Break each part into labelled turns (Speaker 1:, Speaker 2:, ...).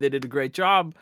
Speaker 1: They did a great job.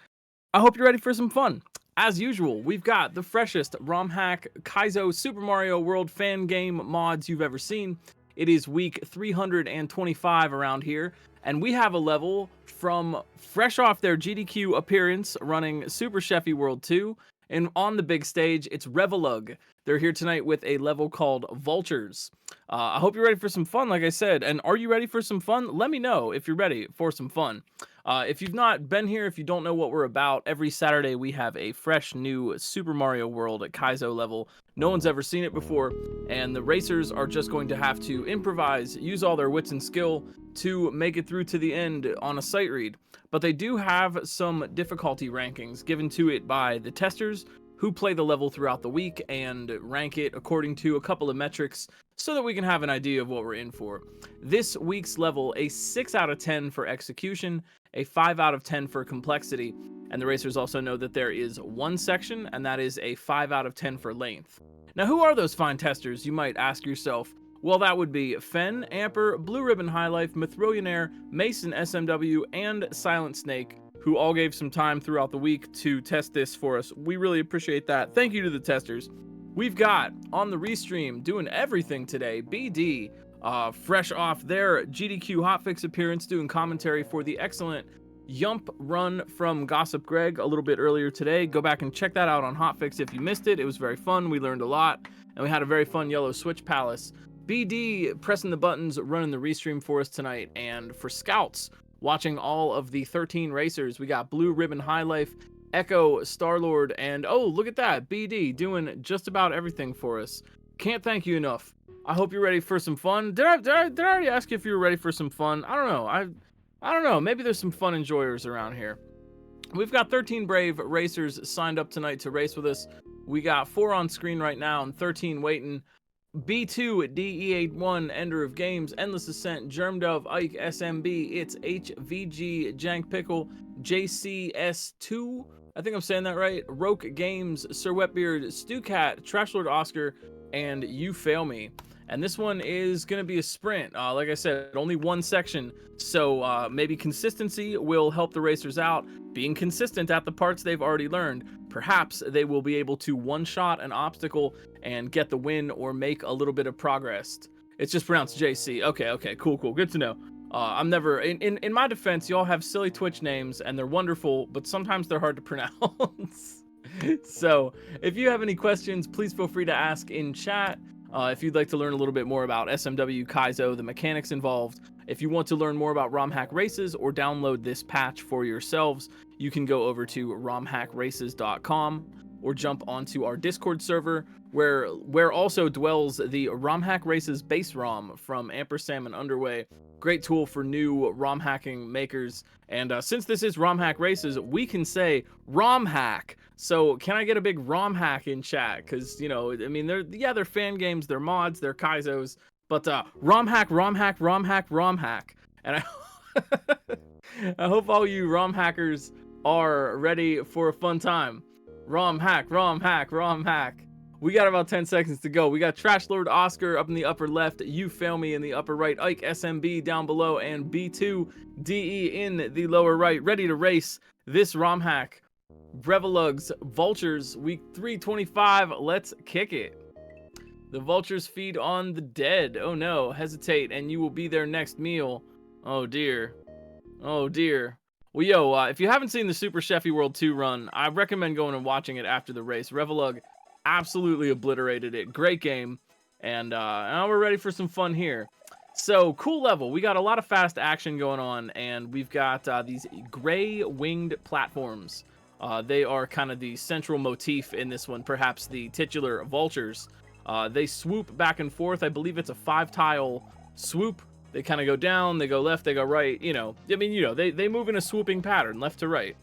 Speaker 1: I hope you're ready for some fun. As usual, we've got the freshest ROM hack Kaizo Super Mario World fan game mods you've ever seen. It is week 325 around here, and we have a level from fresh off their GDQ appearance running Super Sheffy World 2, and on the big stage, it's Revelug. They're here tonight with a level called Vultures. I hope you're ready for some fun, like I said, and are you ready for some fun? Let me know if you're ready for some fun. If you've not been here, if you don't know what we're about, every Saturday we have a fresh new Super Mario World at Kaizo level. No one's ever seen it before, and the racers are just going to have to improvise, use all their wits and skill to make it through to the end on a sight read. But they do have some difficulty rankings given to it by the testers who play the level throughout the week and rank it according to a couple of metrics so that we can have an idea of what we're in for. This week's level, a 6 out of 10 for execution, a 5 out of 10 for complexity, and the racers also know that there is one section, and that is a 5 out of 10 for length. Now, who are those fine testers, you might ask yourself? Well, that would be Fen, Amper, Blue Ribbon High Life, Mithrillionaire, Mason SMW, and Silent Snake, who all gave some time throughout the week to test this for us. We really appreciate that. Thank you to the testers. We've got, on the restream, doing everything today, BD, fresh off their GDQ hotfix appearance, doing commentary for the excellent Yump run from Gossip Greg a little bit earlier today. Go back and check that out on hotfix if you missed it. It was very fun. We learned a lot, and we had a very fun Yellow Switch Palace. BD pressing the buttons, running the restream for us tonight, and for Scouts, watching all of the 13 racers, we got Blue Ribbon High Life, Echo, Starlord, and oh, look at that, BD doing just about everything for us. Can't thank you enough. I hope you're ready for some fun. Did I already ask you if you were ready for some fun? I don't know. I don't know. Maybe there's some fun enjoyers around here. We've got 13 brave racers signed up tonight to race with us. We got 4 on screen right now and 13 waiting. B2 at DE81, Ender of Games, Endless Ascent, Germdove, Ike, SMB, it's HVG, Jank Pickle, JCS2, I think I'm saying that right, Roke Games, Sir Wetbeard, Stewcat, Trashlord Oscar, and You Fail Me. And this one is going to be a sprint. Like I said, only one section, so maybe consistency will help the racers out. Being consistent at the parts they've already learned, perhaps they will be able to one-shot an obstacle and get the win or make a little bit of progress. It's just pronounced JC. Okay, cool, good to know. I'm never, in my defense, y'all have silly Twitch names, and they're wonderful, but sometimes they're hard to pronounce. So, if you have any questions, please feel free to ask in chat. If you'd like to learn a little bit more about SMW Kaizo, the mechanics involved, if you want to learn more about ROM hack races or download this patch for yourselves, you can go over to romhackraces.com or jump onto our Discord server, where also dwells the ROM hack races base ROM from Ampersand and Underway. Great tool for new ROM hacking makers. And since this is ROM hack races, we can say ROM hack. So can I get a big ROM hack in chat? Because, you know, I mean, they're fan games, they're mods, they're Kaizos, but ROM hack. And I hope all you ROM hackers are ready for a fun time. ROM hack. We got about 10 seconds to go. We got Trash Lord Oscar up in the upper left, You Fail Me in the upper right, Ike SMB down below, and B2 DE in the lower right, ready to race this ROM hack. Revelug's Vultures, week 325. Let's kick it. The vultures feed on the dead. Oh no, hesitate and you will be their next meal. Oh dear. Well, yo, if you haven't seen the Super Sheffy World 2 run, I recommend going and watching it after the race. Revelug absolutely obliterated it. Great game. And now we're ready for some fun here. So, cool level. We got a lot of fast action going on, and we've got these gray winged platforms. They are kind of the central motif in this one, perhaps the titular vultures. They swoop back and forth. I believe it's a 5-tile swoop. They kind of go down, they go left, they go right. You know, I mean, you know, they move in a swooping pattern, left to right.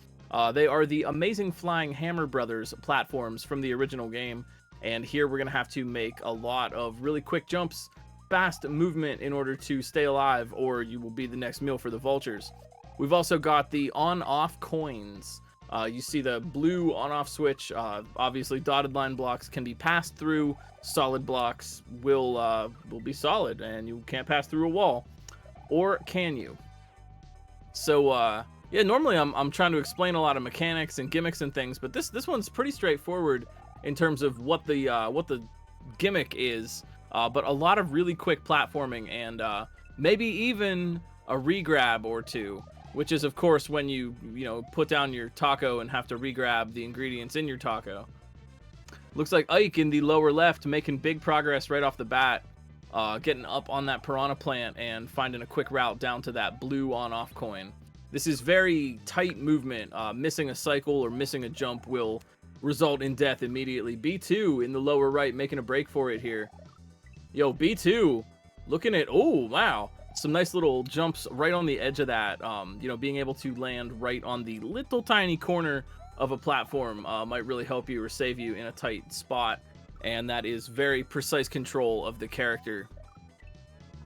Speaker 1: They are the Amazing Flying Hammer Brothers platforms from the original game. And here we're going to have to make a lot of really quick jumps, fast movement in order to stay alive, or you will be the next meal for the vultures. We've also got the on-off coins. You see the blue on-off switch. Obviously, dotted line blocks can be passed through. Solid blocks will be solid, and you can't pass through a wall. Or can you? So, Yeah, normally I'm trying to explain a lot of mechanics and gimmicks and things, but this one's pretty straightforward in terms of what the gimmick is. But a lot of really quick platforming and maybe even a regrab or two, which is of course when you put down your taco and have to regrab the ingredients in your taco. Looks like Ike in the lower left making big progress right off the bat, getting up on that piranha plant and finding a quick route down to that blue on-off coin. This is very tight movement. Missing a cycle or missing a jump will result in death immediately. B2 in the lower right making a break for it here. Yo, B2 looking at, oh, wow. Some nice little jumps right on the edge of that. Being able to land right on the little tiny corner of a platform might really help you or save you in a tight spot. And that is very precise control of the character.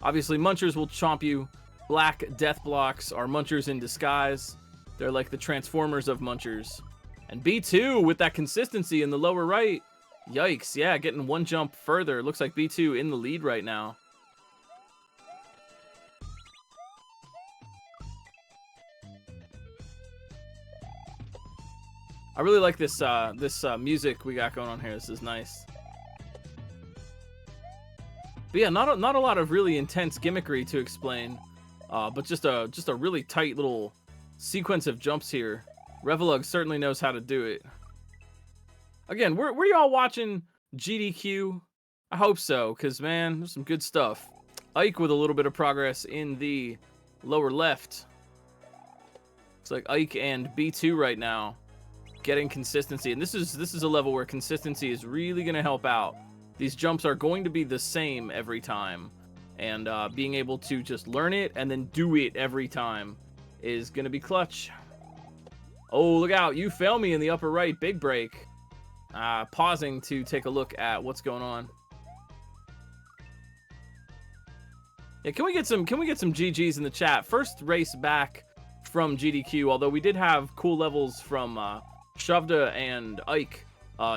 Speaker 1: Obviously, munchers will chomp you. Black death blocks are munchers in disguise. They're like the Transformers of munchers. And B2 with that consistency in the lower right. Yikes, yeah, getting one jump further. Looks like B2 in the lead right now. I really like this music we got going on here. This is nice. But yeah, not a lot of really intense gimmickry to explain, but just a really tight little sequence of jumps here. Revelug certainly knows how to do it. Again, were y'all watching GDQ? I hope so, because man, there's some good stuff. Ike with a little bit of progress in the lower left. Looks like Ike and B2 right now getting consistency, and this is a level where consistency is really going to help out. These jumps are going to be the same every time, and being able to just learn it and then do it every time is going to be clutch. Oh, look out, you fail me in the upper right, big break. Pausing to take a look at what's going on. Yeah, can we get some GGs in the chat? First race back from GDQ, although we did have cool levels from Shavda and Ike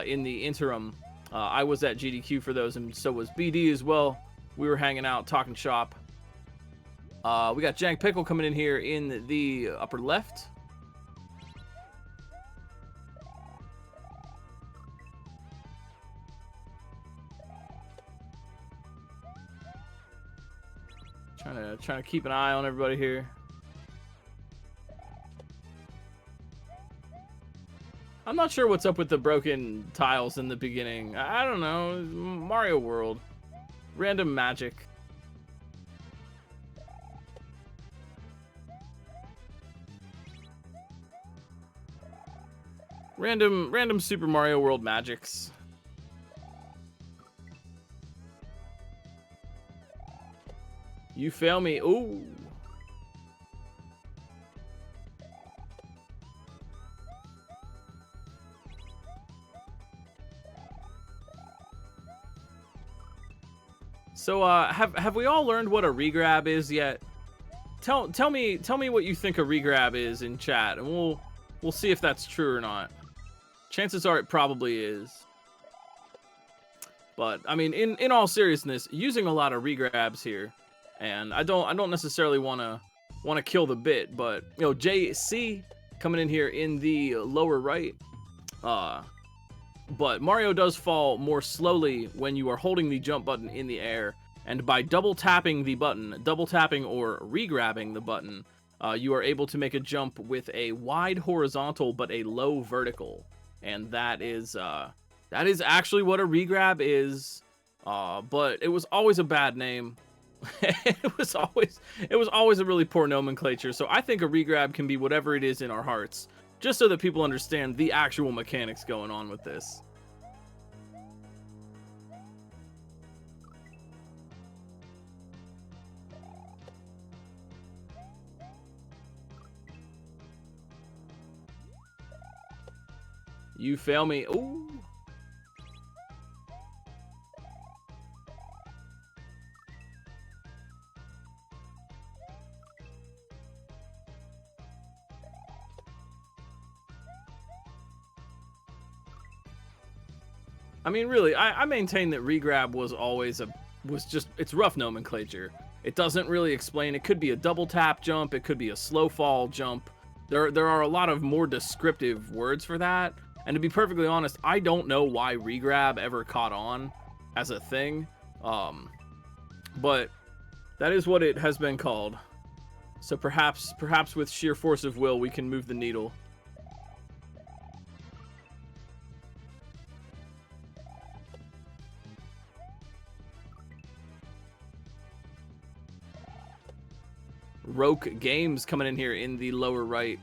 Speaker 1: in the interim. I was at GDQ for those, and so was BD as well. We were hanging out, talking shop. We got Jank Pickle coming in here in the upper left. Trying to keep an eye on everybody here. I'm not sure what's up with the broken tiles in the beginning. I don't know. Mario World. Random magic. Random Super Mario World magics. You fail me. Ooh. So have we all learned what a regrab is yet? Tell me what you think a regrab is in chat, and we'll see if that's true or not. Chances are it probably is. But I mean, in all seriousness, using a lot of regrabs here, and I don't necessarily want to kill the bit, but you know, JC coming in here in the lower right. But Mario does fall more slowly when you are holding the jump button in the air, and by double tapping the button, double tapping or regrabbing the button, you are able to make a jump with a wide horizontal but a low vertical, and that is actually what a regrab is. But it was always a bad name. it was always a really poor nomenclature. So I think a regrab can be whatever it is in our hearts, just so that people understand the actual mechanics going on with this. You fail me. Ooh. I mean, really, I maintain that regrab was always it's rough nomenclature. It doesn't really explain. It could be a double tap jump. It could be a slow fall jump. There are a lot of more descriptive words for that. And to be perfectly honest, I don't know why regrab ever caught on as a thing. But that is what it has been called. So perhaps with sheer force of will, we can move the needle. Roke Games coming in here in the lower right.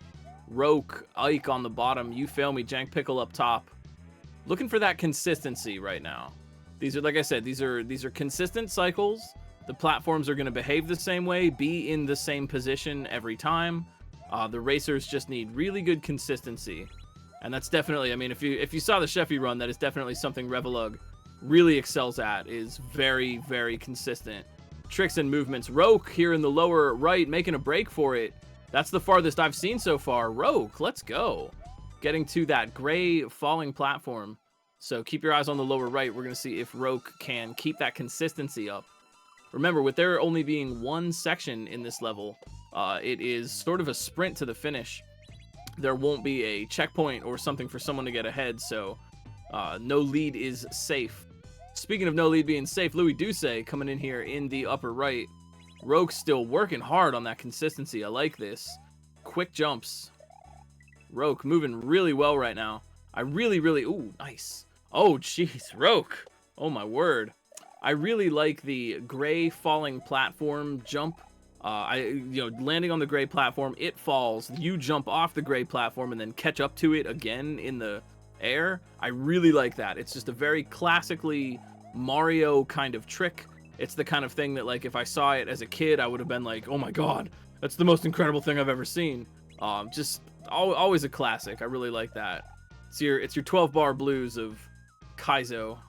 Speaker 1: Roke, Ike on the bottom. You Fail Me, Jank Pickle up top. Looking for that consistency right now. These are, like I said, these are consistent cycles. The platforms are going to behave the same way, be in the same position every time. The racers just need really good consistency. And that's definitely, I mean, if you saw the Sheffy run, that is definitely something Revelug really excels at, is very, very consistent tricks and movements. Roke here in the lower right, making a break for it. That's the farthest I've seen so far. Roke, let's go. Getting to that gray falling platform. So keep your eyes on the lower right. We're going to see if Roke can keep that consistency up. Remember, with there only being one section in this level, it is sort of a sprint to the finish. There won't be a checkpoint or something for someone to get ahead, so no lead is safe. Speaking of no lead being safe, Louis Douce coming in here in the upper right. Roke's still working hard on that consistency. I like this. Quick jumps. Roke moving really well right now. I really, ooh, nice. Oh, jeez, Roke. Oh, my word. I really like the gray falling platform jump. Landing on the gray platform, it falls. You jump off the gray platform and then catch up to it again in the air. I really like that. It's just a very classically Mario kind of trick. It's the kind of thing that, like, if I saw it as a kid, I would have been like, oh my god, that's the most incredible thing I've ever seen. Just always a classic. I really like that. It's your 12-bar blues of Kaizo.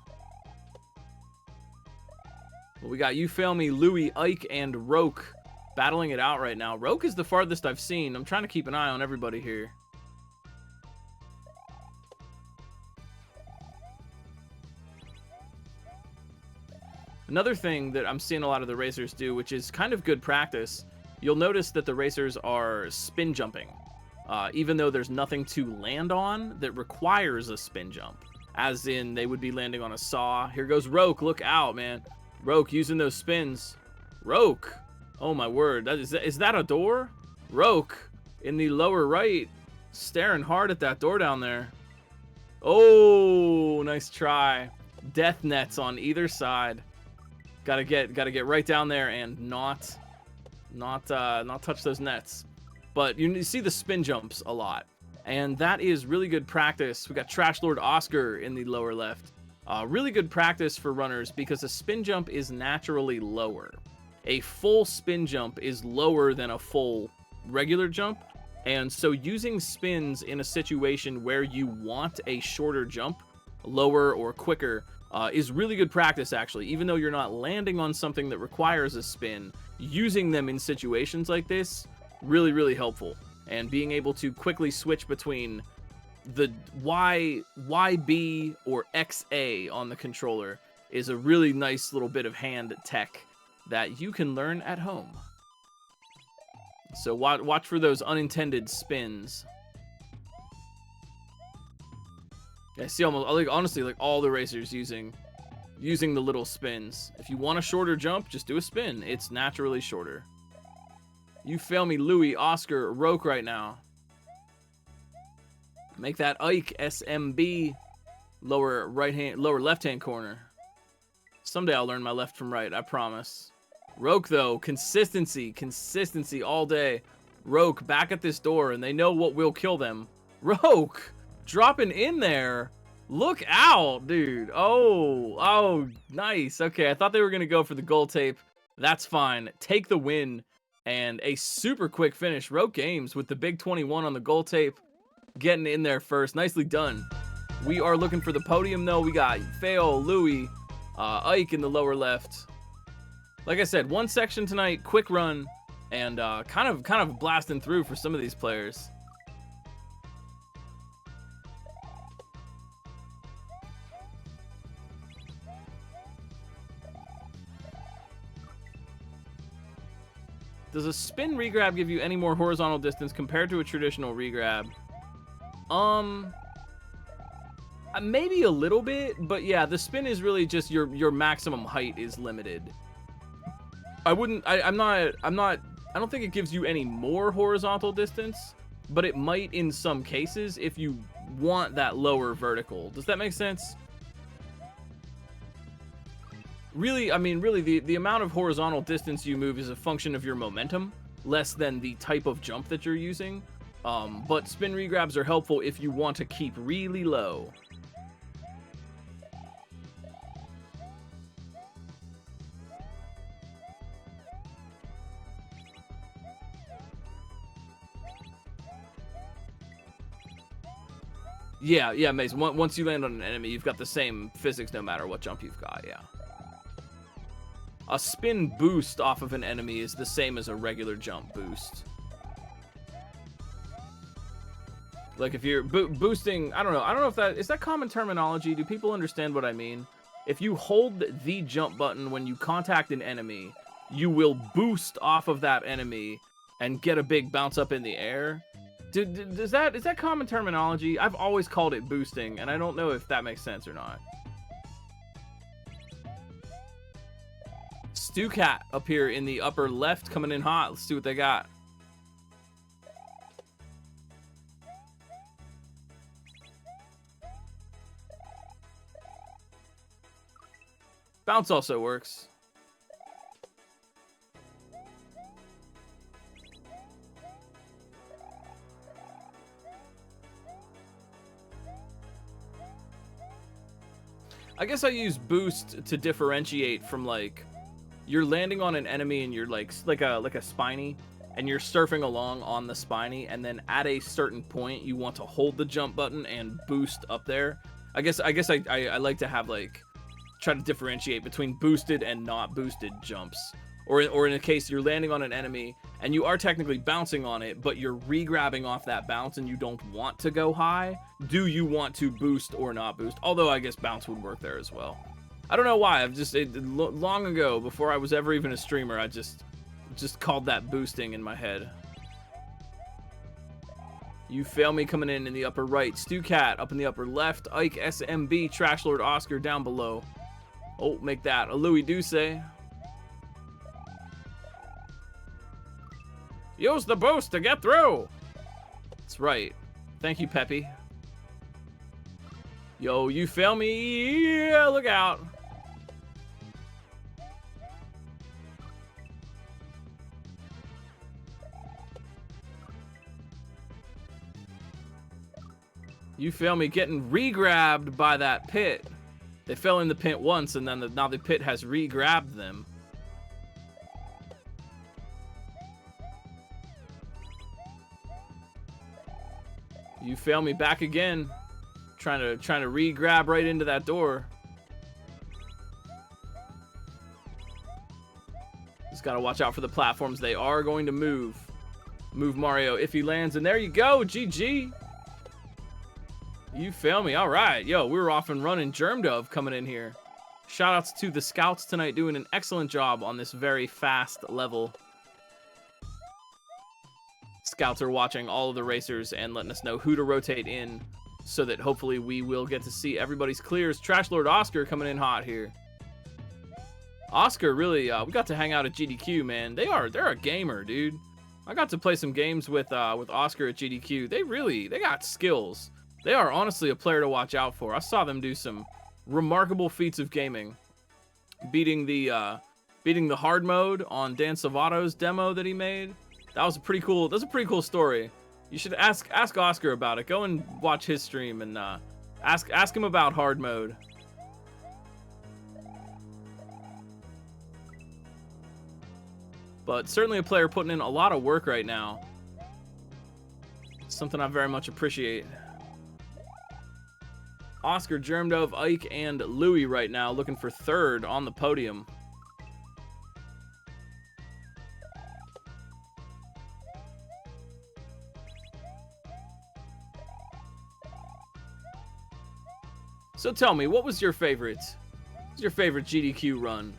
Speaker 1: Well, we got You Fail Me, Louis, Ike, and Roke battling it out right now. Roke is the farthest I've seen. I'm trying to keep an eye on everybody here. Another thing that I'm seeing a lot of the racers do, which is kind of good practice, you'll notice that the racers are spin jumping, even though there's nothing to land on that requires a spin jump, as in they would be landing on a saw. Here goes Roke. Look out, man. Roke using those spins. Roke. Oh, my word. Is that a door? Roke in the lower right, staring hard at that door down there. Oh, nice try. Death nets on either side. Gotta get right down there and not touch those nets. But you see the spin jumps a lot, and that is really good practice. We got Trash Lord Oscar in the lower left. Really good practice for runners because a spin jump is naturally lower. A full spin jump is lower than a full regular jump, and so using spins in a situation where you want a shorter jump, lower or quicker, is really good practice, actually. Even though you're not landing on something that requires a spin, using them in situations like this, really helpful. And being able to quickly switch between the YB or XA on the controller is a really nice little bit of hand tech that you can learn at home. So watch for those unintended spins. I see honestly, like all the racers using the little spins. If you want a shorter jump, just do a spin. It's naturally shorter. You Fail Me, Louis, Oscar, Roke right now. Make that Ike SMB lower left hand corner. Someday I'll learn my left from right, I promise. Roke though, consistency all day. Roke back at this door, and they know what will kill them. Roke dropping in there. Look out, dude. Oh, nice. Okay, I thought they were gonna go for the gold tape. That's fine. Take the win and a super quick finish. Roke Games with the big 21 on the gold tape, getting in there first. Nicely done. We are looking for the podium though. We got Fail, Louis, Ike in the lower left. Like I said, one section tonight, quick run, and kind of blasting through for some of these players. Does a spin regrab give you any more horizontal distance compared to a traditional regrab? Maybe a little bit, but yeah, the spin is really just your maximum height is limited. I don't think it gives you any more horizontal distance, but it might in some cases if you want that lower vertical. Does that make sense? Really, I mean, really, the amount of horizontal distance you move is a function of your momentum, less than the type of jump that you're using. But spin regrabs are helpful if you want to keep really low. Yeah, Mace. Once you land on an enemy, you've got the same physics no matter what jump you've got, yeah. A spin boost off of an enemy is the same as a regular jump boost. Like if you're boosting, I don't know if that, is that common terminology? Do people understand what I mean? If you hold the jump button when you contact an enemy, you will boost off of that enemy and get a big bounce up in the air. Is that common terminology? I've always called it boosting, and I don't know if that makes sense or not. Stu Cat up here in the upper left coming in hot. Let's see what they got. Bounce also works. I guess I use boost to differentiate from, like, you're landing on an enemy and you're like a spiny, and you're surfing along on the spiny, and then at a certain point you want to hold the jump button and boost up there. I guess I like to have, like, try to differentiate between boosted and not boosted jumps. Or in a case you're landing on an enemy and you are technically bouncing on it, but you're re-grabbing off that bounce and you don't want to go high, do you want to boost or not boost? Although I guess bounce would work there as well. I don't know why. I've just long ago, before I was ever even a streamer, I just called that boosting in my head. You fail me coming in the upper right. Stu Cat up in the upper left. Ike SMB, Trash Lord Oscar down below. Oh, make that a Louis Douce. Use the boost to get through. That's right. Thank you, Peppy. Yo, you fail me. Yeah, look out. You fail me getting re-grabbed by that pit. They fell in the pit once, and then now the pit has re-grabbed them. You fail me back again. Trying to re-grab right into that door. Just gotta watch out for the platforms. They are going to move. Move Mario if he lands, and there you go. GG. You fail me. All right. Yo, we were off and running. Germ Dove coming in here. Shoutouts to the scouts tonight, doing an excellent job on this very fast level. Scouts are watching all of the racers and letting us know who to rotate in, so that hopefully we will get to see everybody's clears. Trash Lord Oscar coming in hot here. Oscar really, we got to hang out at GDQ, man. They're a gamer, dude. I got to play some games with Oscar at GDQ. They got skills. They are honestly a player to watch out for. I saw them do some remarkable feats of gaming, beating the hard mode on Dan Savato's demo that he made. That was a pretty cool. That's a pretty cool story. You should ask Oscar about it. Go and watch his stream and ask him about hard mode. But certainly a player putting in a lot of work right now. Something I very much appreciate. Oscar, Germdove, Ike, and Louis right now looking for third on the podium. So tell me, what was your favorite? What was your favorite GDQ run?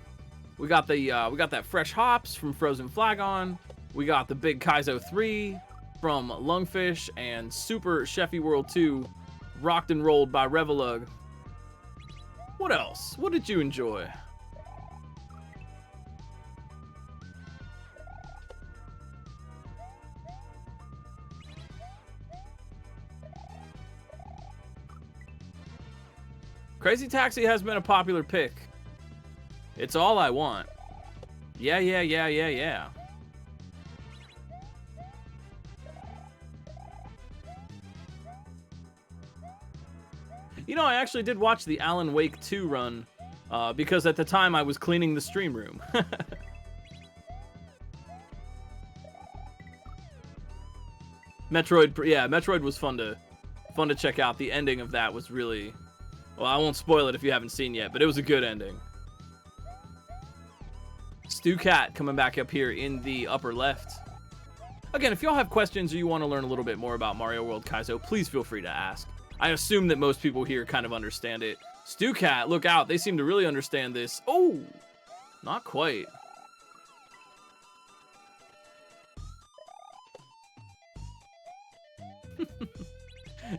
Speaker 1: We got that fresh hops from Frozen Flagon. We got the Big Kaizo 3 from Lungfish and Super Sheffy World 2, rocked and rolled by Revelug. What else? What did you enjoy? Crazy Taxi has been a popular pick. It's all I want. Yeah. You know, I actually did watch the Alan Wake 2 run, because at the time I was cleaning the stream room. Metroid, yeah, Metroid was fun to check out. The ending of that was really, well, I won't spoil it if you haven't seen yet, but it was a good ending. Stu Cat coming back up here in the upper left. Again, if y'all have questions or you want to learn a little bit more about Mario World Kaizo, please feel free to ask. I assume that most people here kind of understand it. Stu Cat, look out. They seem to really understand this. Oh, not quite.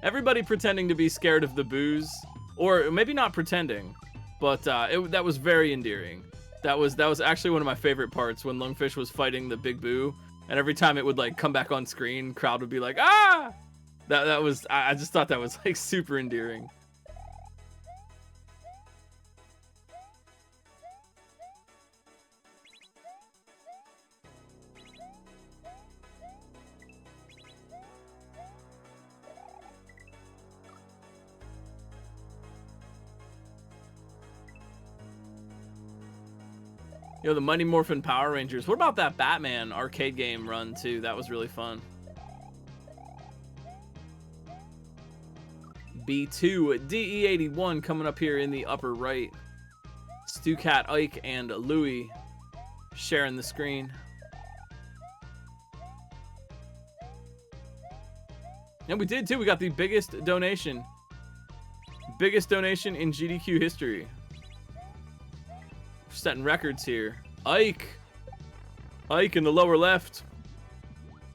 Speaker 1: Everybody pretending to be scared of the booze. Or maybe not pretending, but that was very endearing. That was actually one of my favorite parts, when Lungfish was fighting the Big Boo, and every time it would like come back on screen, crowd would be like, ah! That was, I just thought that was like super endearing. Yo, the Mighty Morphin Power Rangers. What about that Batman arcade game run, too? That was really fun. B2, DE81 coming up here in the upper right. Stu Cat, Ike, and Louie sharing the screen. And we did, too. We got the biggest donation. Biggest donation in GDQ history. Setting records here. Ike in the lower left.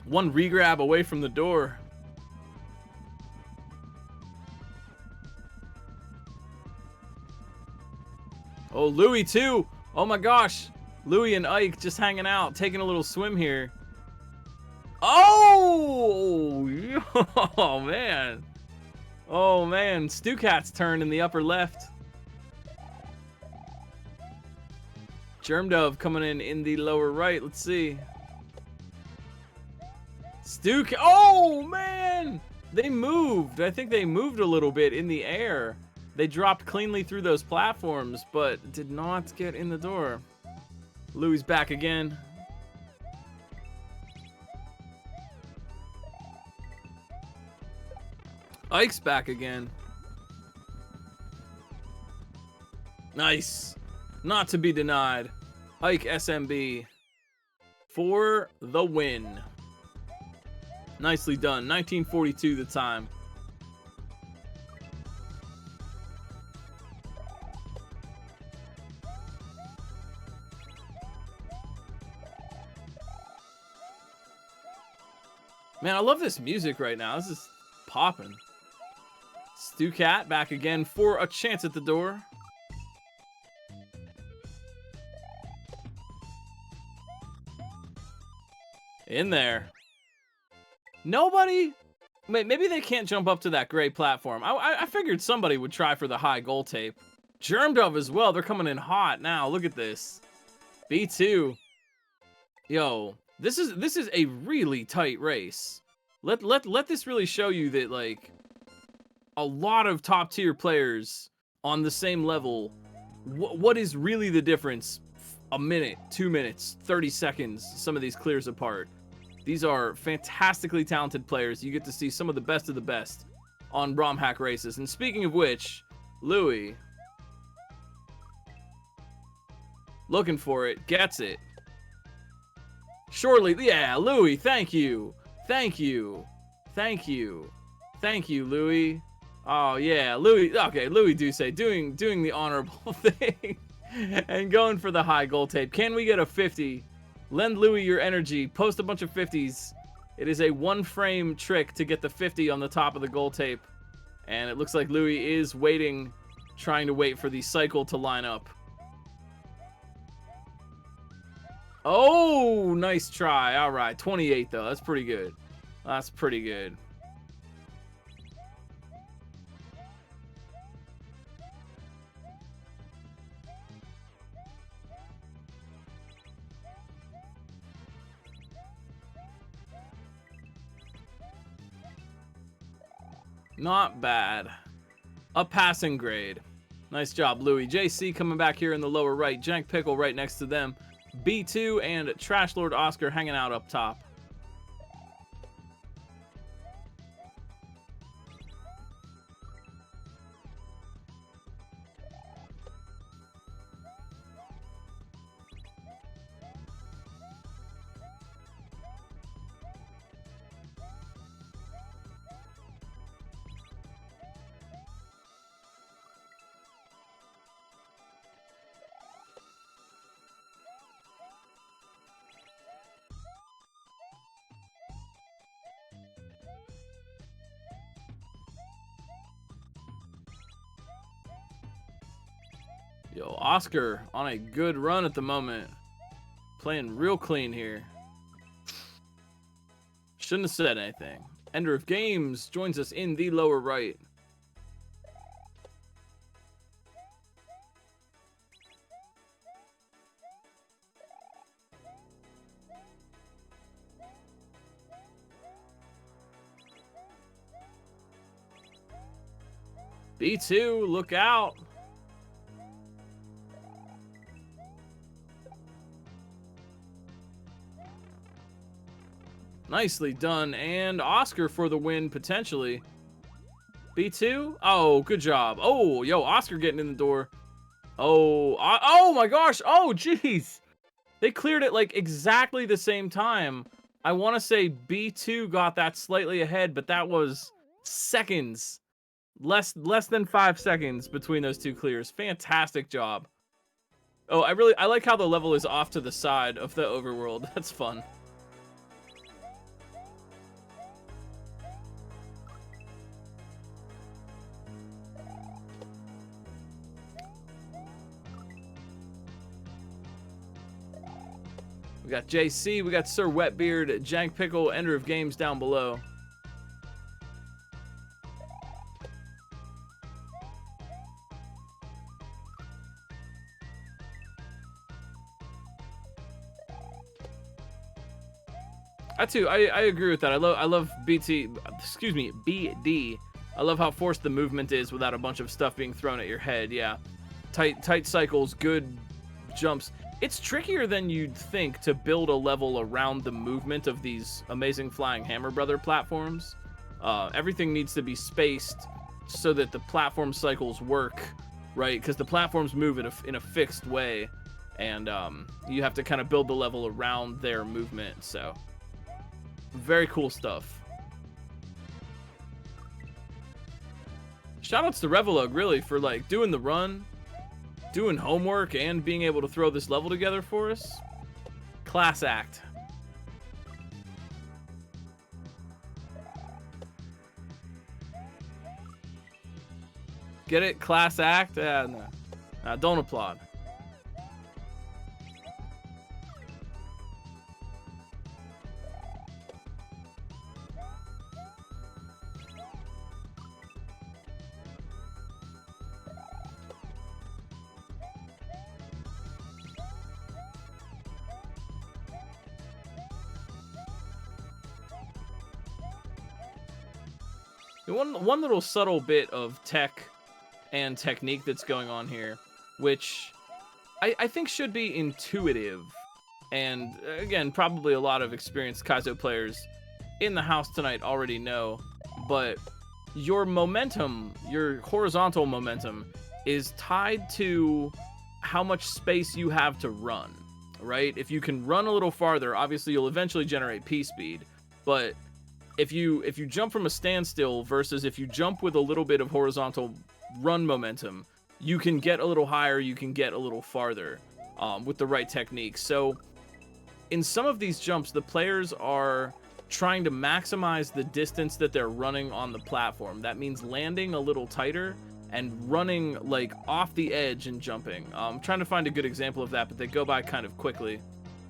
Speaker 1: One regrab away from the door. Oh, Louie too. Oh my gosh. Louie and Ike just hanging out, taking a little swim here. Oh! Oh man. Oh man. Stu Cat's turn in the upper left. Germ Dove coming in the lower right. Let's see. Oh, man! They moved. I think they moved a little bit in the air. They dropped cleanly through those platforms, but did not get in the door. Louie's back again. Ike's back again. Nice. Not to be denied. Ike SMB for the win. Nicely done. 1942 the time. Man, I love this music right now. This is popping. Stu Cat back again for a chance at the door. In there. Nobody? Maybe they can't jump up to that gray platform. I figured somebody would try for the high goal tape. Germ Dove as well. They're coming in hot now. Look at this. B2. Yo, this is a really tight race. Let this really show you that, like, a lot of top tier players on the same level. What is really the difference? A minute, 2 minutes, 30 seconds, some of these clears apart. These are fantastically talented players. You get to see some of the best on ROM hack races. And speaking of which, Louie, looking for it, gets it. Surely, yeah, Louie, thank you. Thank you. Thank you. Thank you, Louie. Oh, yeah, Louie. Okay, Louie Duce doing the honorable thing and going for the high goal tape. Can we get a 50 Lend Louis your energy. Post a bunch of 50s. It is a one-frame trick to get the 50 on the top of the goal tape. And it looks like Louis is waiting, trying to wait for the cycle to line up. Oh, nice try. All right, 28 though. That's pretty good. That's pretty good. Not bad. A passing grade. Nice job, Louis. JC coming back here in the lower right. Jank Pickle right next to them. B2 and Trash Lord Oscar hanging out up top. Yo, Oscar on a good run at the moment. Playing real clean here. Shouldn't have said anything. Ender of Games joins us in the lower right. B2, look out. Nicely done, and Oscar for the win, potentially. B2? Oh, good job. Oh, yo, Oscar getting in the door. Oh, oh my gosh. Oh, jeez. They cleared it, like, exactly the same time. I want to say B2 got that slightly ahead, but that was seconds. Less than 5 seconds between those two clears. Fantastic job. Oh, I like how the level is off to the side of the overworld. That's fun. We got JC, we got Sir Wetbeard, Jank Pickle, Ender of Games down below. I agree with that. I love BD. I love how forced the movement is without a bunch of stuff being thrown at your head. Yeah. Tight cycles, good jumps. It's trickier than you'd think to build a level around the movement of these amazing Flying Hammer Brother platforms. Everything needs to be spaced so that the platform cycles work, right? Because the platforms move in a fixed way, and you have to kind of build the level around their movement. So, very cool stuff. Shoutouts to Revelug, really, for like doing the run, doing homework, and being able to throw this level together for us. Class act. Get it? Class act? No. Don't applaud. One little subtle bit of tech and technique that's going on here, which I think should be intuitive, and again, probably a lot of experienced Kaizo players in the house tonight already know, but your momentum, your horizontal momentum, is tied to how much space you have to run, right? If you can run a little farther, obviously you'll eventually generate P speed, but if you jump from a standstill versus if you jump with a little bit of horizontal run momentum, you can get a little higher, you can get a little farther with the right technique. So in some of these jumps, the players are trying to maximize the distance that they're running on the platform. That means landing a little tighter and running like off the edge and jumping. I'm trying to find a good example of that, but they go by kind of quickly.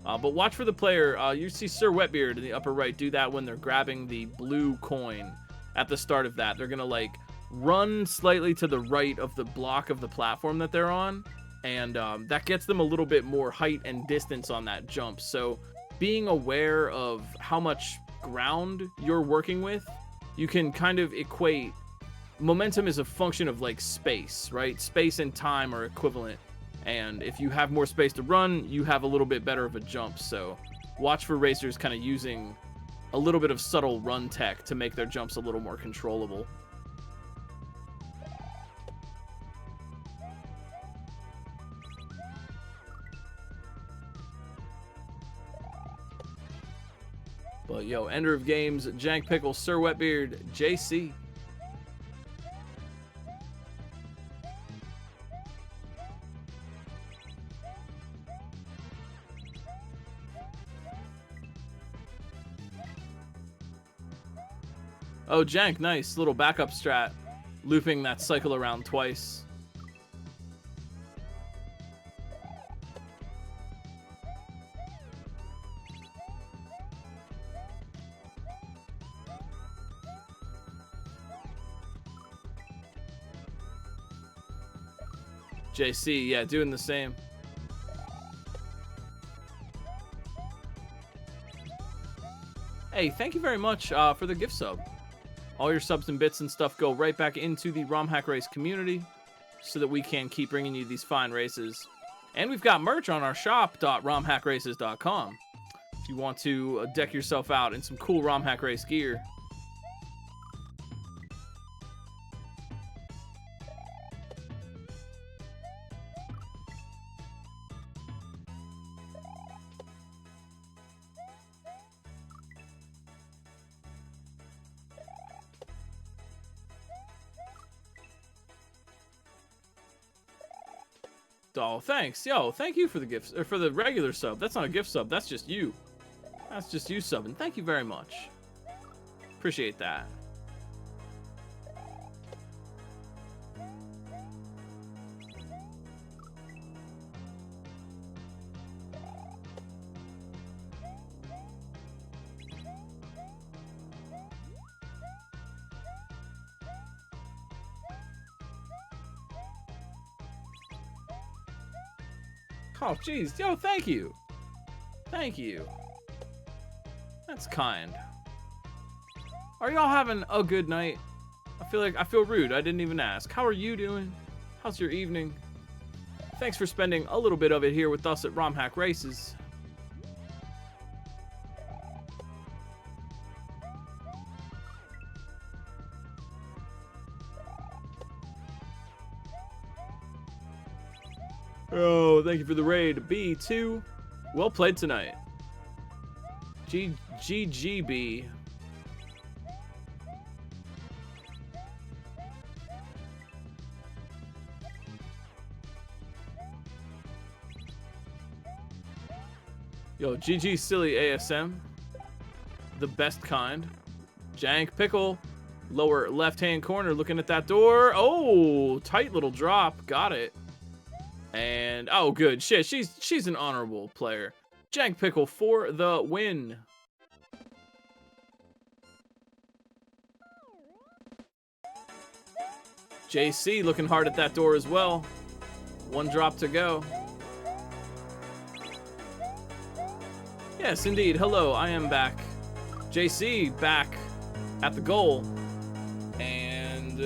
Speaker 1: But watch for the player. You see Sir Wetbeard in the upper right do that when they're grabbing the blue coin at the start of that. They're gonna like run slightly to the right of the block of the platform that they're on, and that gets them a little bit more height and distance on that jump. So being aware of how much ground you're working with, you can kind of equate. Momentum is a function of like space, right? Space and time are equivalent, and if you have more space to run, you have a little bit better of a jump. So watch for racers kind of using a little bit of subtle run tech to make their jumps a little more controllable. But yo, Ender of Games, Jank Pickle, Sir Wetbeard, JC. Oh, Jank, nice. Little backup strat. Looping that cycle around twice. JC, yeah, doing the same. Hey, thank you very much for the gift sub. All your subs and bits and stuff go right back into the ROM Hack Race community so that we can keep bringing you these fine races. And we've got merch on our shop.romhackraces.com if you want to deck yourself out in some cool ROM Hack Race gear. Oh, thanks. Yo, thank you for the gifts, or for the regular sub. That's not a gift sub. That's just you. That's just you subbing. Thank you very much. Appreciate that. Oh, jeez. Yo, thank you. Thank you. That's kind. Are y'all having a good night? I feel rude. I didn't even ask. How are you doing? How's your evening? Thanks for spending a little bit of it here with us at ROM Hack Races. Oh, thank you for the raid. B2. Well played tonight. GGB. Yo, GG Silly ASM. The best kind. Jank Pickle. Lower left-hand corner looking at that door. Oh, tight little drop. Got it. And oh, good shit. She's an honorable player. Jank Pickle for the win. JC looking hard at that door as well. One drop to go. Yes, indeed. Hello, I am back. JC back at the goal. And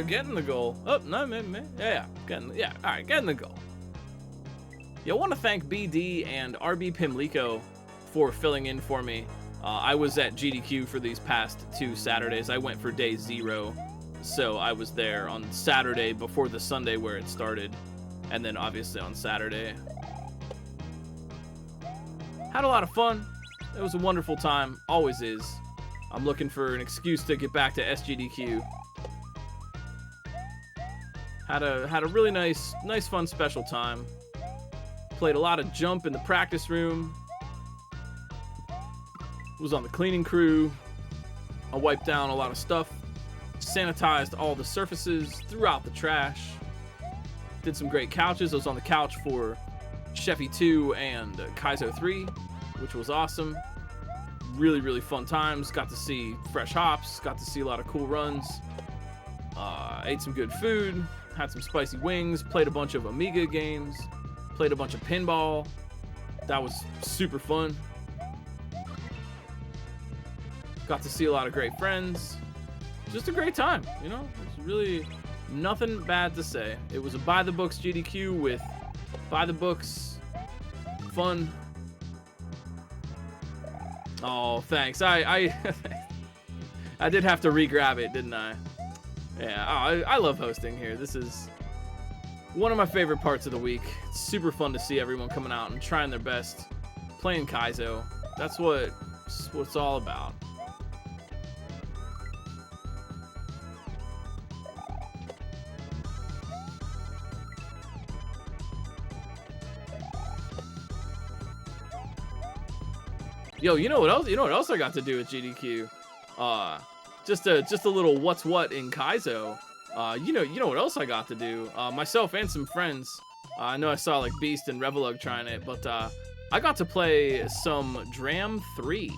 Speaker 1: getting the goal. Oh, no, yeah, all right, getting the goal. Yeah, I want to thank BD and RB Pimlico for filling in for me. I was at GDQ for these past 2 Saturdays. I went for day 0, so I was there on Saturday before the Sunday where it started, and then obviously on Saturday. Had a lot of fun. It was a wonderful time, always is. I'm looking for an excuse to get back to SGDQ. Had a really nice fun special time. Played a lot of jump in the practice room. Was on the cleaning crew. I wiped down a lot of stuff, sanitized all the surfaces, threw out the trash, did some great couches. I was on the couch for Sheffy 2 and Kaizo 3, which was awesome. Really, really fun times. Got to see fresh hops, got to see a lot of cool runs. Ate some good food, had some spicy wings, played a bunch of Amiga games, played a bunch of pinball. That was super fun. Got to see a lot of great friends. Just a great time, you know? It's really nothing bad to say. It was a by the books GDQ with by the books fun. Oh, thanks. I I did have to re-grab it, didn't I? Yeah, I love hosting here. This is one of my favorite parts of the week. It's super fun to see everyone coming out and trying their best, playing Kaizo. That's what it's all about. Yo, you know what else? You know what else I got to do at GDQ? Just a little what's what in Kaizo. You know what else I got to do? Myself and some friends. I know I saw like Beast and Revelug trying it, but I got to play some Dram 3.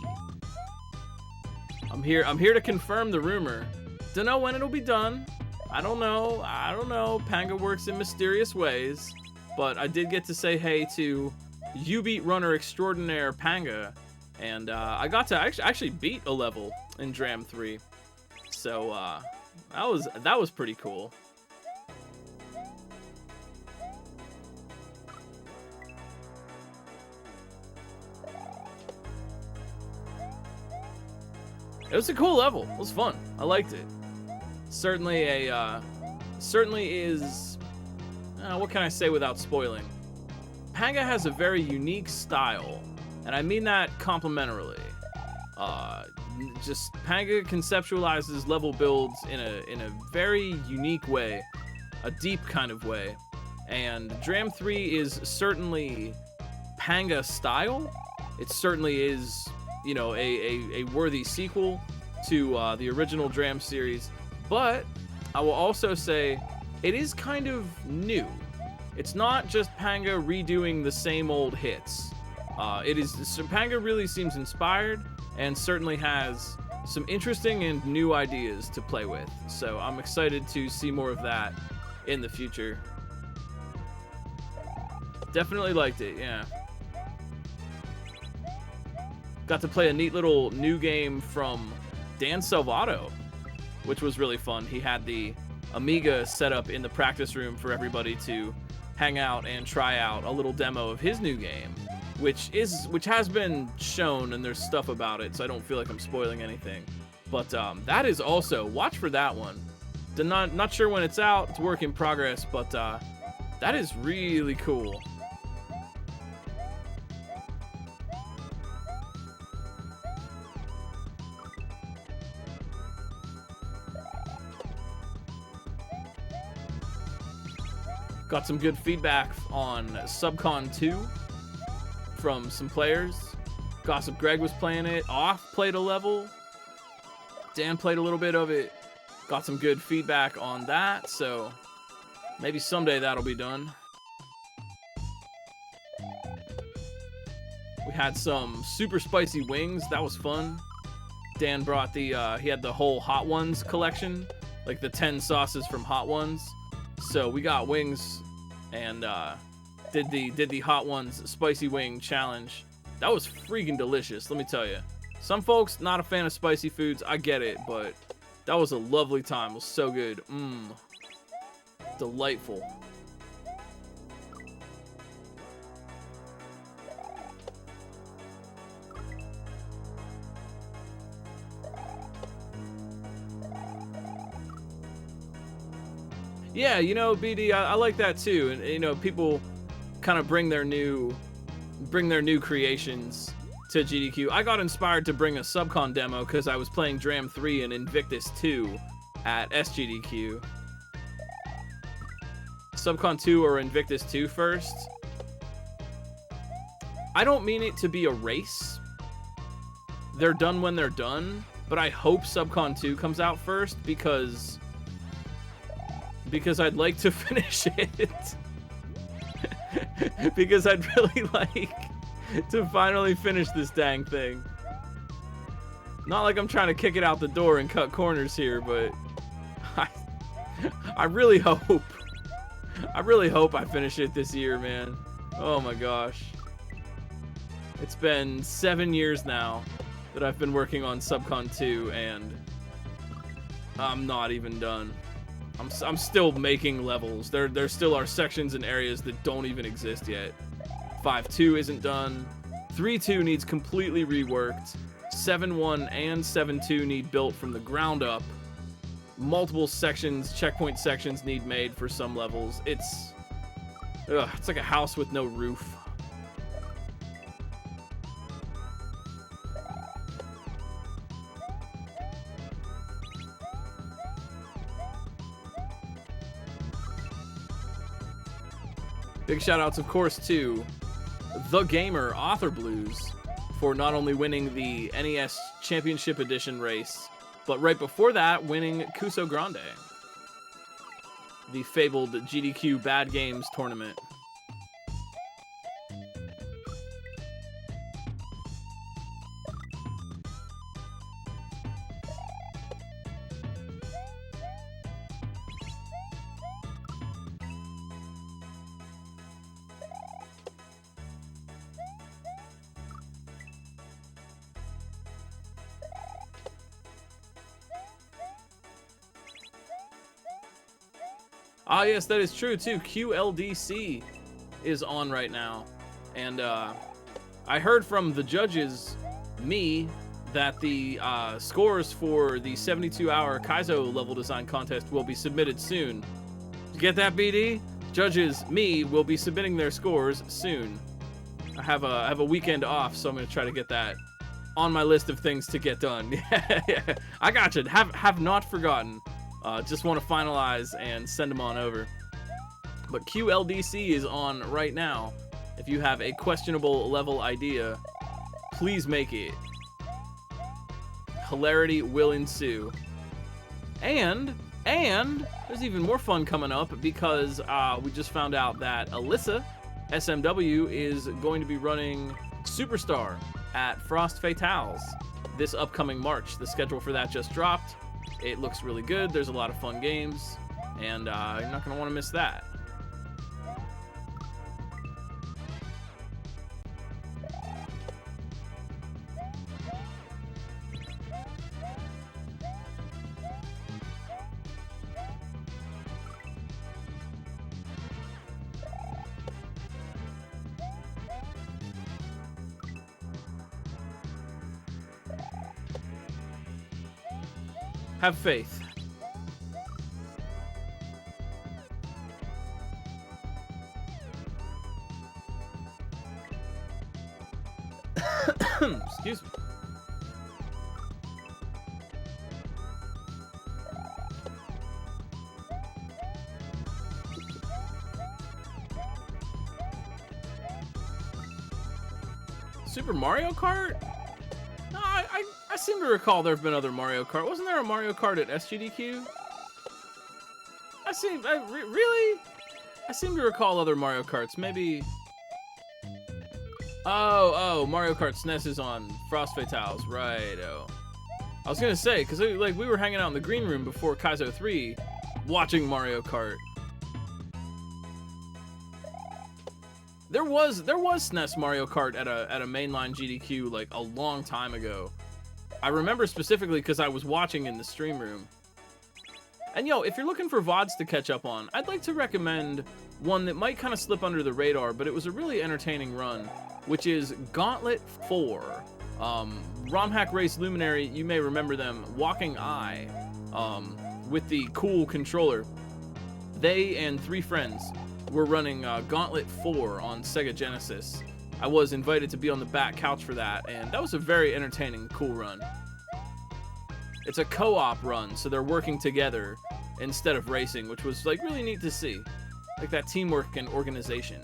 Speaker 1: I'm here to confirm the rumor. Don't know when it'll be done. I don't know. Panga works in mysterious ways, but I did get to say hey to U-Beat runner extraordinaire Panga. And I got to actually beat a level in Dram 3, so that was pretty cool. It was a cool level. It was fun. I liked it. Certainly is. What can I say without spoiling? Panga has a very unique style. And I mean that complimentarily. Just Panga conceptualizes level builds in a very unique way, a deep kind of way. And Dram 3 is certainly Panga style. It certainly is, you know, a worthy sequel to the original Dram series. But I will also say it is kind of new. It's not just Panga redoing the same old hits. Panga really seems inspired and certainly has some interesting and new ideas to play with. So I'm excited to see more of that in the future. Definitely liked it, yeah. Got to play a neat little new game from Dan Salvato, which was really fun. He had the Amiga set up in the practice room for everybody to hang out and try out a little demo of his new game. Which has been shown, and there's stuff about it, so I don't feel like I'm spoiling anything. But that is also, watch for that one. Not sure when it's out. It's a work in progress, but that is really cool. Got some good feedback on Subcon 2. From some players. Gossip Greg was playing it. Off played a level. Dan played a little bit of it. Got some good feedback on that, so maybe someday that'll be done. We had some super spicy wings. That was fun. Dan brought he had the whole Hot Ones collection, like the 10 sauces from Hot Ones. So we got wings and did the Hot Ones spicy wing challenge. That was freaking delicious, let me tell you. Some folks not a fan of spicy foods, I get it, but that was a lovely time. It was so good. Delightful. Yeah, you know, BD, I like that too. And you know, people kind of bring their new creations to GDQ. I got inspired to bring a Subcon demo because I was playing Dram 3 and Invictus 2 at SGDQ. Subcon 2 or Invictus 2 first. I don't mean it to be a race. they're done when they're done, but I hope Subcon 2 comes out first because I'd like to finish it. Because I'd really like to finally finish this dang thing. Not like I'm trying to kick it out the door and cut corners here, but I really hope I finish it this year, man. Oh my gosh. It's been 7 years now that I've been working on Subcon 2, and I'm not even done. I'm still making levels. There still are sections and areas that don't even exist yet. 5.2 isn't done. 3.2 needs completely reworked. 7.1 and 7.2 need built from the ground up. Multiple sections, checkpoint sections need made for some levels. It's like a house with no roof. Big shout outs, of course, to The Gamer Author Blues for not only winning the NES Championship Edition race, but right before that, winning Kuso Grande, the fabled GDQ Bad Games tournament. Ah, yes, that is true, too. QLDC is on right now. And I heard from the judges, me, that the scores for the 72-hour Kaizo level design contest will be submitted soon. Did you get that, BD? Judges, me, will be submitting their scores soon. I have a weekend off, so I'm going to try to get that on my list of things to get done. Yeah, I got you. Have not forgotten. Just want to finalize and send them on over. But QLDC is on right now. If you have a questionable level idea, please make it. Hilarity will ensue. And there's even more fun coming up because we just found out that Alyssa SMW is going to be running Superstar at Frost Fatales this upcoming March. The schedule for that just dropped. It looks really good. There's a lot of fun games, and you're not going to want to miss that. Have faith. Excuse me. Super Mario Kart? No, I seem to recall there have been other Mario Kart. Wasn't there a Mario Kart at SGDQ? Really? I seem to recall other Mario Karts. Maybe. Oh, Mario Kart SNES is on Frost Fatales, right? Oh, I was gonna say because like we were hanging out in the green room before Kaizo 3, watching Mario Kart. There was SNES Mario Kart at a mainline GDQ like a long time ago. I remember specifically because I was watching in the stream room. And yo, if you're looking for VODs to catch up on, I'd like to recommend one that might kind of slip under the radar, but it was a really entertaining run, which is Gauntlet 4. ROM Hack Race Luminary, you may remember them, Walking Eye, with the cool controller. They and 3 friends were running Gauntlet 4 on Sega Genesis. I was invited to be on the back couch for that, and that was a very entertaining, cool run. It's a co-op run, so they're working together instead of racing, which was like really neat to see. Like that teamwork and organization.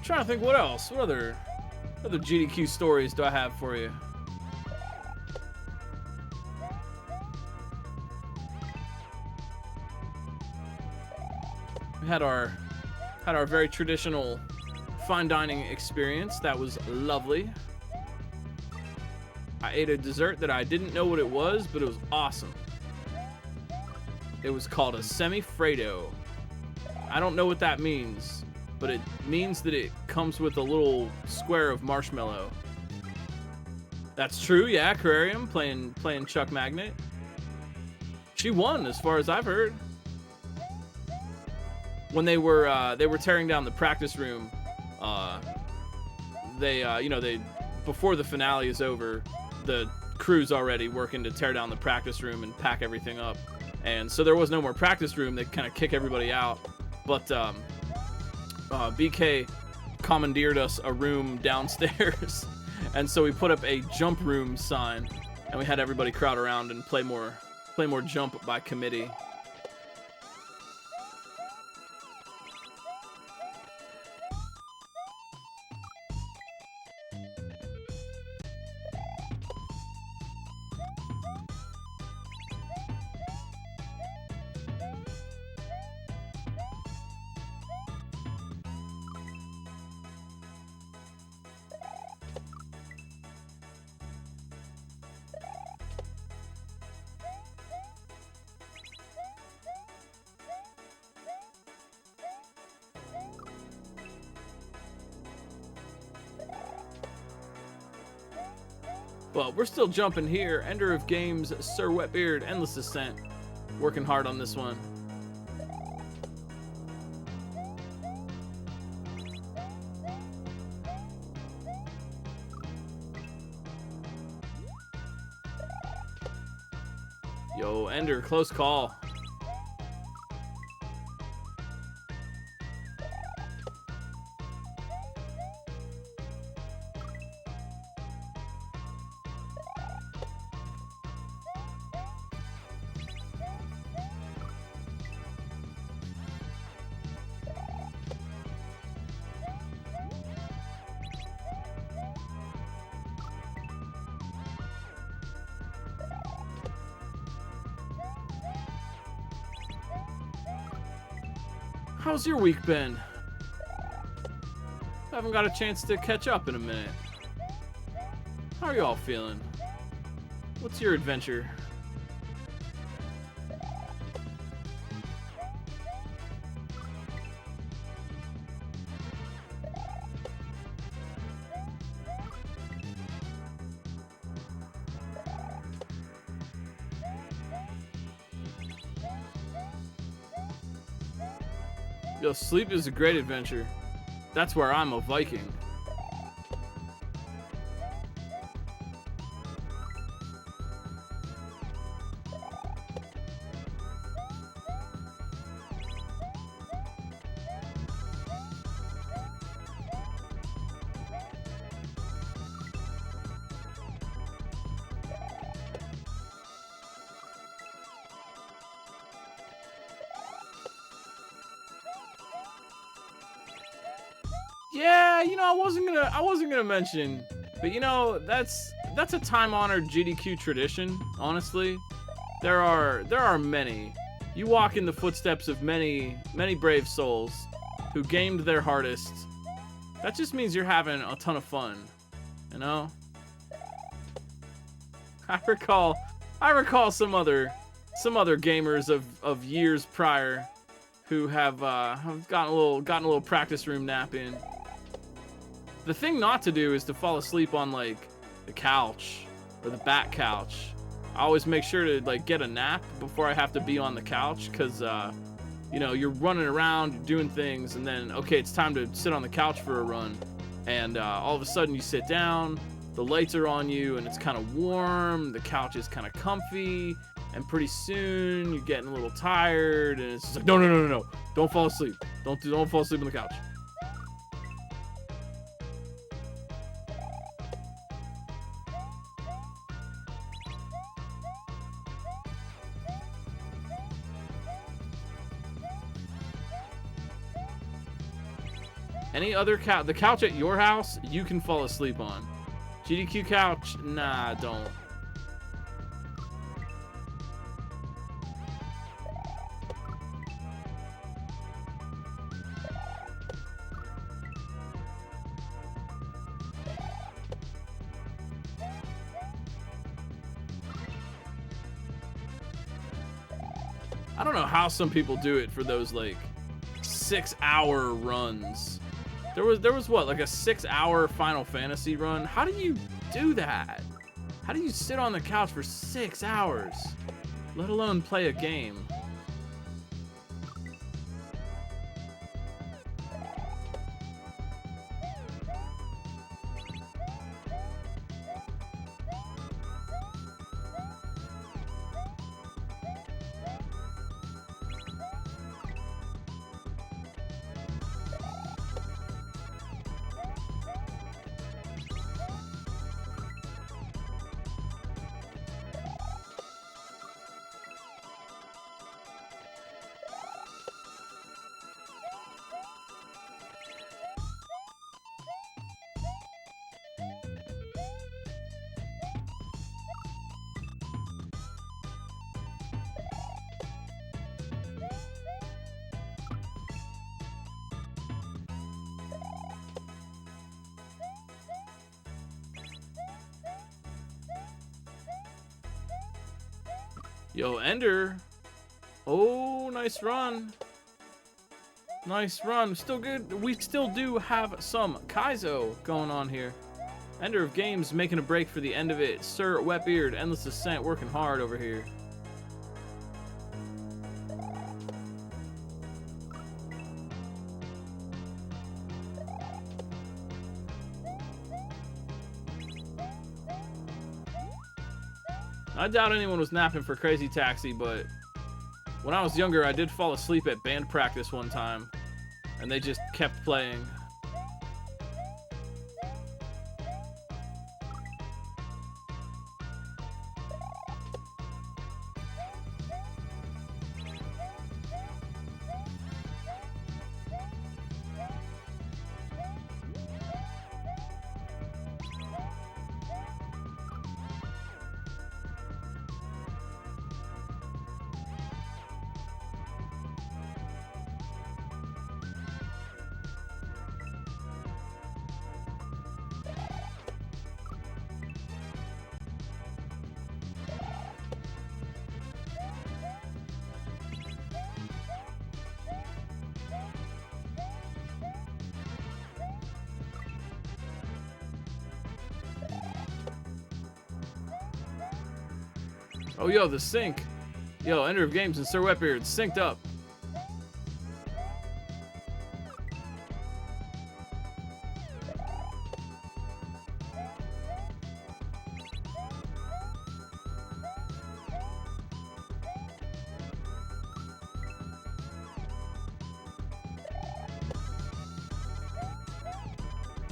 Speaker 1: trying to think what else. What other GDQ stories do I have for you? We had our very traditional fine dining experience. That was lovely. I ate a dessert that I didn't know what it was, but it was awesome. It was called a semifreddo. I don't know what that means, but it means that it comes with a little square of marshmallow. That's true, yeah. Aquarium playing Chuck Magnet. She won, as far as I've heard. When they were tearing down the practice room, they before the finale is over, the crew's already working to tear down the practice room and pack everything up, and so there was no more practice room. They kind of kick everybody out, but BK commandeered us a room downstairs, and so we put up a jump room sign, and we had everybody crowd around and play more jump by committee. But we're still jumping here. Ender of Games, Sir Wetbeard, Endless Ascent. Working hard on this one. Yo, Ender, close call. How's your week been? I haven't got a chance to catch up in a minute. How are you all feeling? What's your adventure? Yo, sleep is a great adventure. That's where I'm a Viking. Yeah, you know, I wasn't gonna mention, but you know, that's a time-honored GDQ tradition. Honestly, there are many. You walk in the footsteps of many brave souls who gamed their hardest. That just means you're having a ton of fun, you know. I recall some other gamers of years prior who have gotten a little practice room nap in. The thing not to do is to fall asleep on like the couch or the back couch. I always make sure to like get a nap before I have to be on the couch, because you know, you're running around, you're doing things, and then okay, it's time to sit on the couch for a run, and all of a sudden you sit down, the lights are on you, and it's kind of warm, the couch is kind of comfy, and pretty soon you're getting a little tired, and it's just like, no, don't fall asleep, don't fall asleep on the couch. Any other couch? The couch at your house, you can fall asleep on. GDQ couch, nah, don't. I don't know how some people do it for those like 6-hour runs. There was what, like a 6-hour Final Fantasy run? How do you do that? How do you sit on the couch for 6 hours, let alone play a game? Yo, Ender. Oh, nice run. Nice run. Still good. We still do have some Kaizo going on here. Ender of Games making a break for the end of it. Sir Wetbeard, Endless Ascent working hard over here. I doubt anyone was napping for Crazy Taxi, but when I was younger, I did fall asleep at band practice one time, and they just kept playing. Oh, yo, the sync. Yo, Ender of Games and Sir Wetbeard synced up.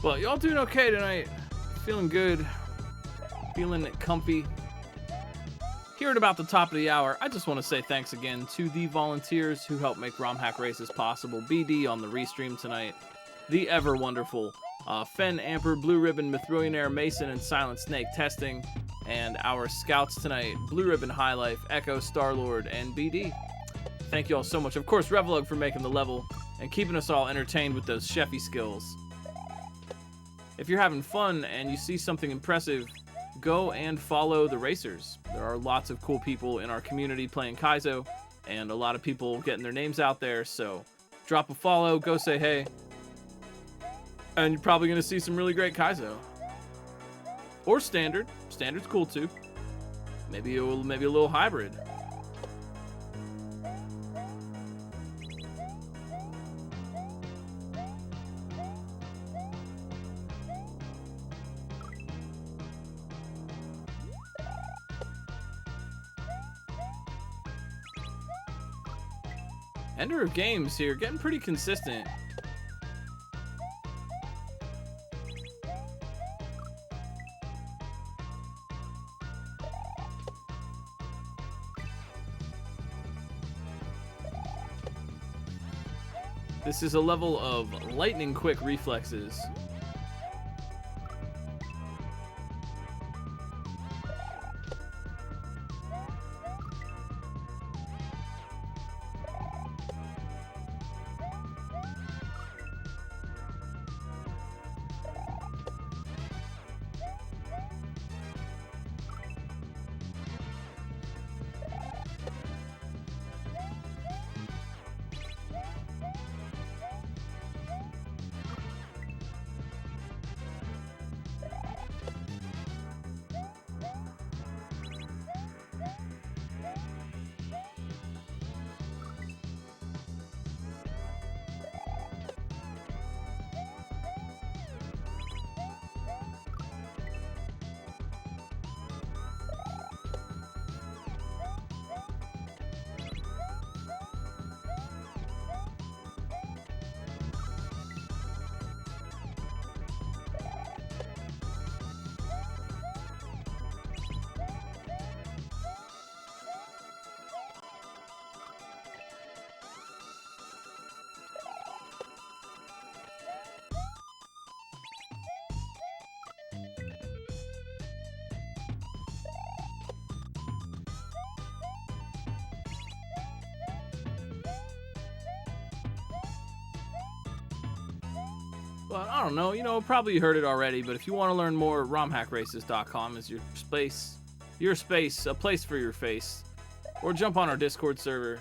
Speaker 1: Well, y'all doing okay tonight. Feeling good. Feeling comfy. Here at about the top of the hour, I just want to say thanks again to the volunteers who helped make ROM Hack Races possible. BD on the restream tonight, the ever wonderful Fen, Amper, Blue Ribbon, Mithrillionaire, Mason, and Silent Snake testing, and our scouts tonight, Blue Ribbon, High Life, Echo, Starlord, and BD. Thank you all so much. Of course, Revelug for making the level and keeping us all entertained with those chefy skills. If you're having fun and you see something impressive, go and follow the racers. There are lots of cool people in our community playing Kaizo, and a lot of people getting their names out there, so drop a follow, go say hey, and you're probably going to see some really great Kaizo. Or Standard. Standard's cool too. Maybe a little hybrid. Ender of Games here, getting pretty consistent. This is a level of lightning quick reflexes. But I don't know, probably heard it already, but if you want to learn more, romhackraces.com is your space, a place for your face. Or jump on our Discord server,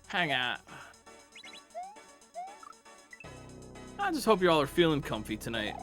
Speaker 1: hang out. I just hope you all are feeling comfy tonight.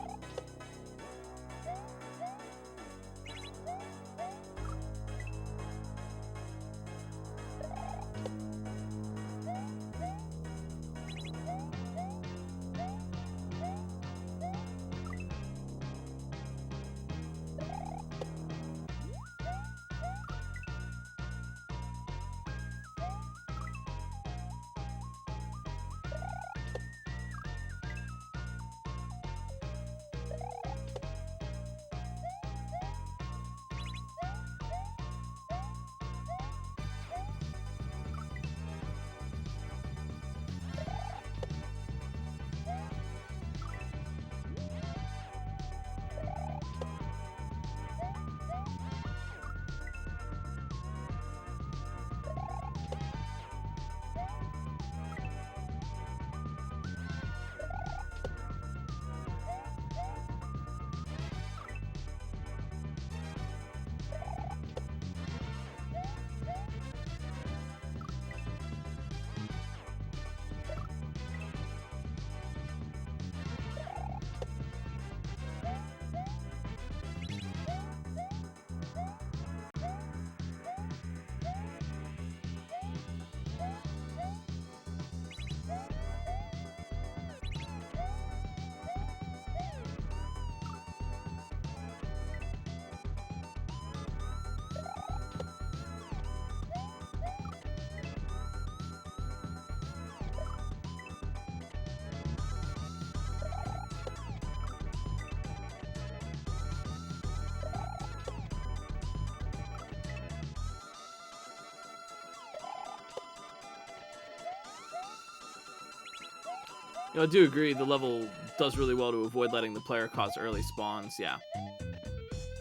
Speaker 1: I do agree, the level does really well to avoid letting the player cause early spawns, yeah.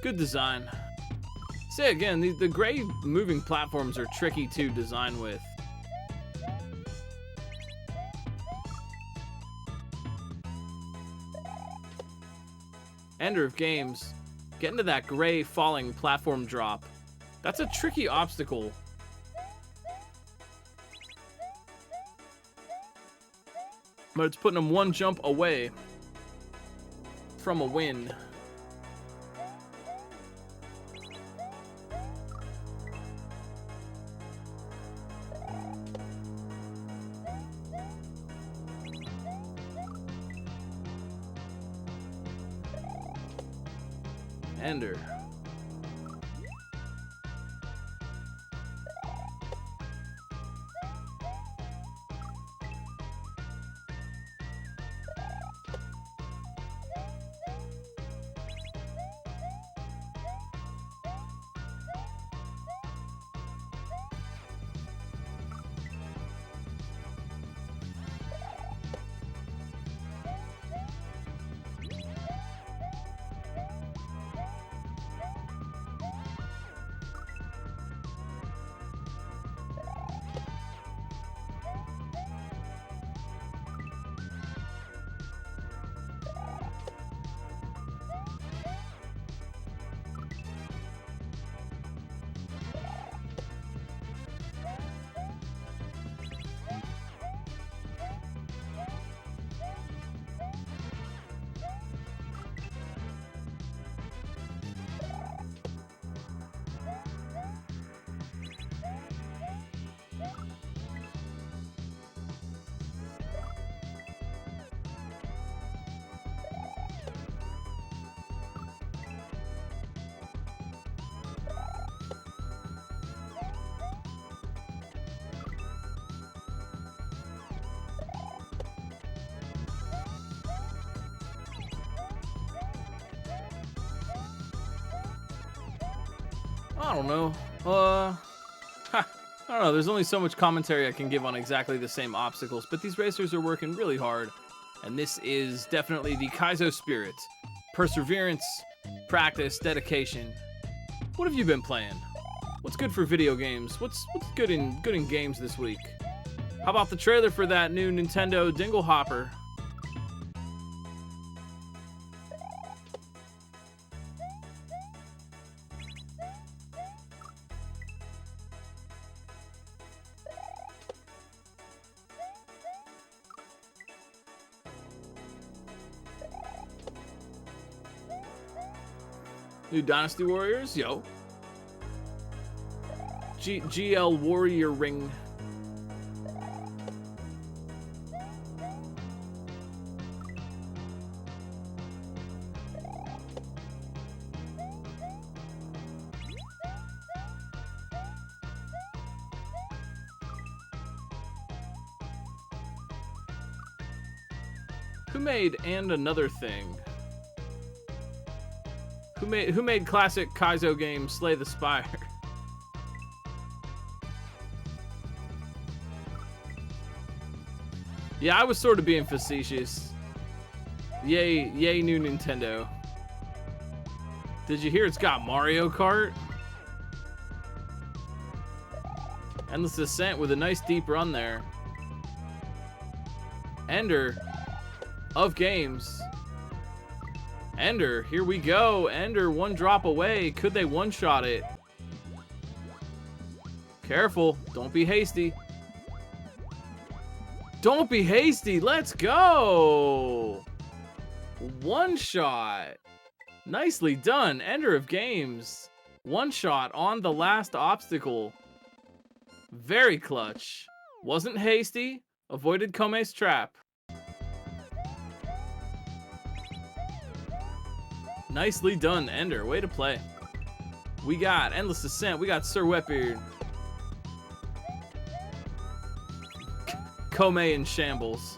Speaker 1: Good design. Say again, the gray moving platforms are tricky to design with. Ender of games, get into that gray falling platform drop. That's a tricky obstacle. But it's putting him one jump away from a win. Ender. I don't know. I don't know. There's only so much commentary I can give on exactly the same obstacles, but these racers are working really hard, and this is definitely the Kaizo spirit. Perseverance, practice, dedication. What have you been playing? What's good for video games? What's good in games this week? How about the trailer for that new Nintendo Dingle Hopper? New Dynasty Warriors, yo. GL Warrior Ring. Who made And Another Thing? Who made classic Kaizo game Slay the Spire? Yeah, I was sort of being facetious. Yay new Nintendo. Did you hear it's got Mario Kart? Endless Ascent with a nice deep run there. Ender of games. Ender, here we go. Ender, one drop away. Could they one-shot it? Careful. Don't be hasty. Don't be hasty. Let's go. One shot. Nicely done. Ender of games. One shot on the last obstacle. Very clutch. Wasn't hasty. Avoided Kome's trap. Nicely done, Ender. Way to play. We got Endless Ascent. We got Sir Wetbeard. Kome in shambles.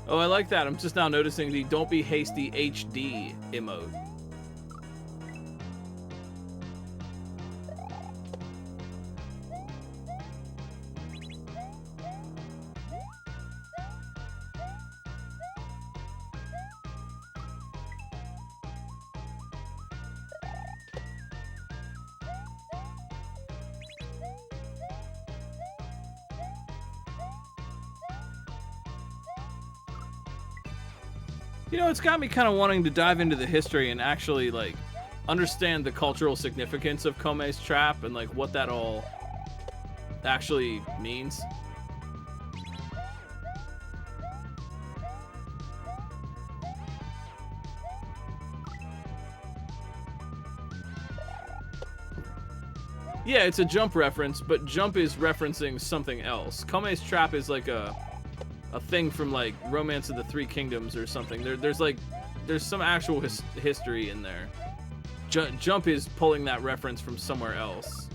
Speaker 1: Oh, I like that. I'm just now noticing the Don't Be Hasty HD emote. You know, it's got me kind of wanting to dive into the history and actually, like, understand the cultural significance of Kome's trap and, like, what that all actually means. Yeah, it's a Jump reference, but Jump is referencing something else. Kome's trap is like a thing from like Romance of the Three Kingdoms or something. There's some actual history in there. Jump is pulling that reference from somewhere else.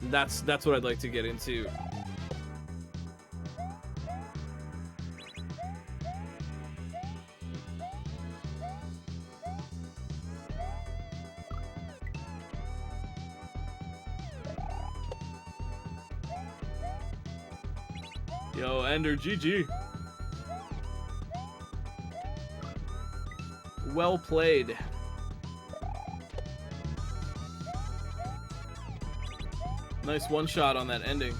Speaker 1: That's what I'd like to get into. Yo, Ender, GG. Well played. Nice one shot on that ending.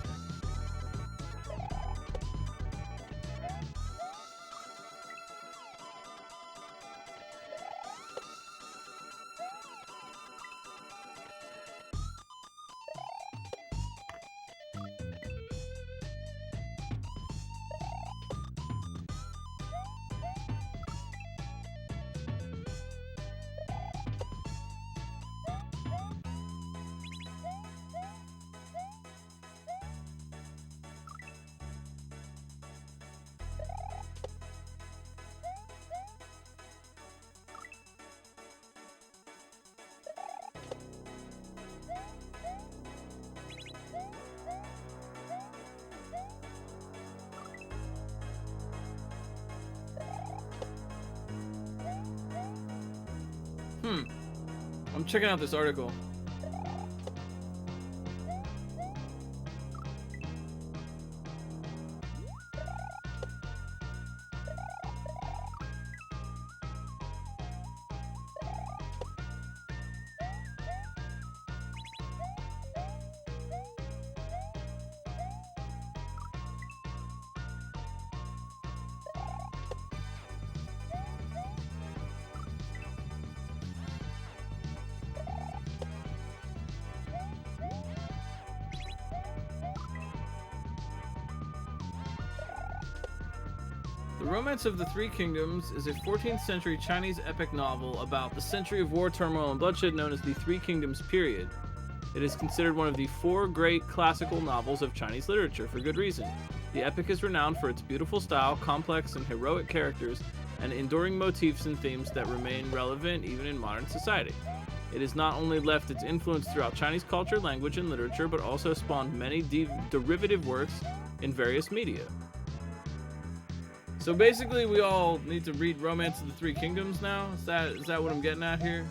Speaker 1: I'm checking out this article. The Romance of the Three Kingdoms is a 14th century Chinese epic novel about the century of war, turmoil, and bloodshed known as the Three Kingdoms period. It is considered one of the four great classical novels of Chinese literature for good reason. The epic is renowned for its beautiful style, complex and heroic characters, and enduring motifs and themes that remain relevant even in modern society. It has not only left its influence throughout Chinese culture, language, and literature, but also spawned many derivative works in various media. So basically, we all need to read Romance of the Three Kingdoms now? Is that what I'm getting at here?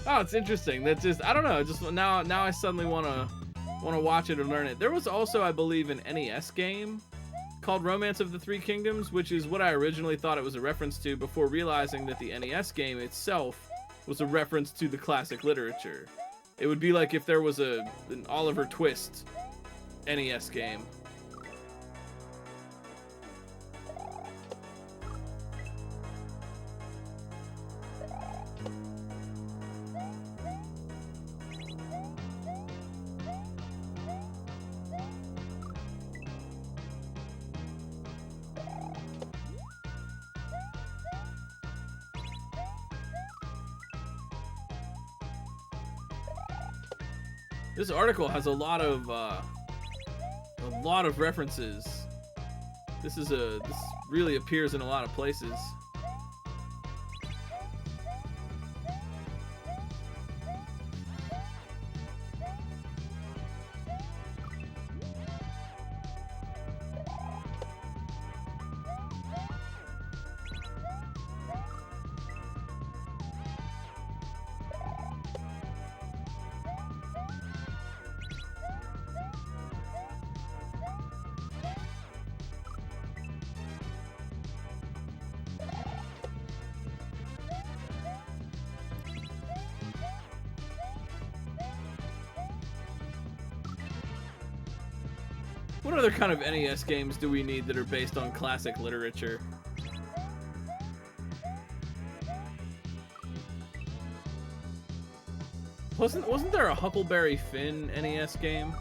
Speaker 1: Oh, it's interesting. That's just, I don't know. Just now I suddenly want to watch it or learn it. There was also, I believe, an NES game called Romance of the Three Kingdoms, which is what I originally thought it was a reference to before realizing that the NES game itself was a reference to the classic literature. It would be like if there was an Oliver Twist NES game. This article has a lot of references. This really appears in a lot of places. What other kind of NES games do we need that are based on classic literature? Wasn't there a Huckleberry Finn NES game?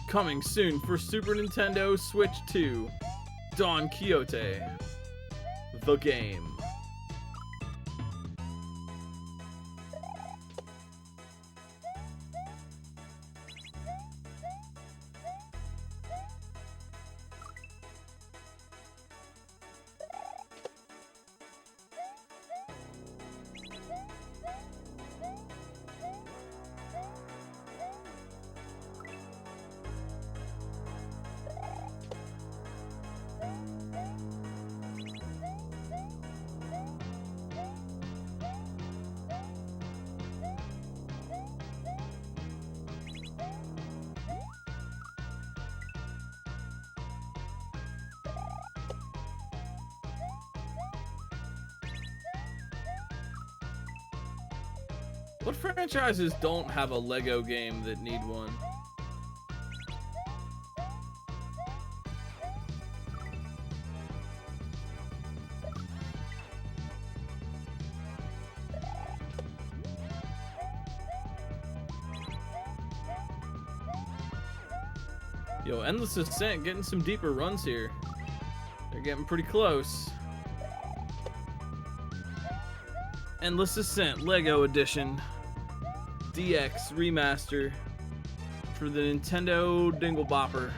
Speaker 1: Coming soon for Super Nintendo Switch 2, Don Quixote, the game. What franchises don't have a Lego game that need one? Yo, Endless Ascent getting some deeper runs here. They're getting pretty close. Endless Ascent Lego Edition DX Remaster for the Nintendo Dingle Bopper.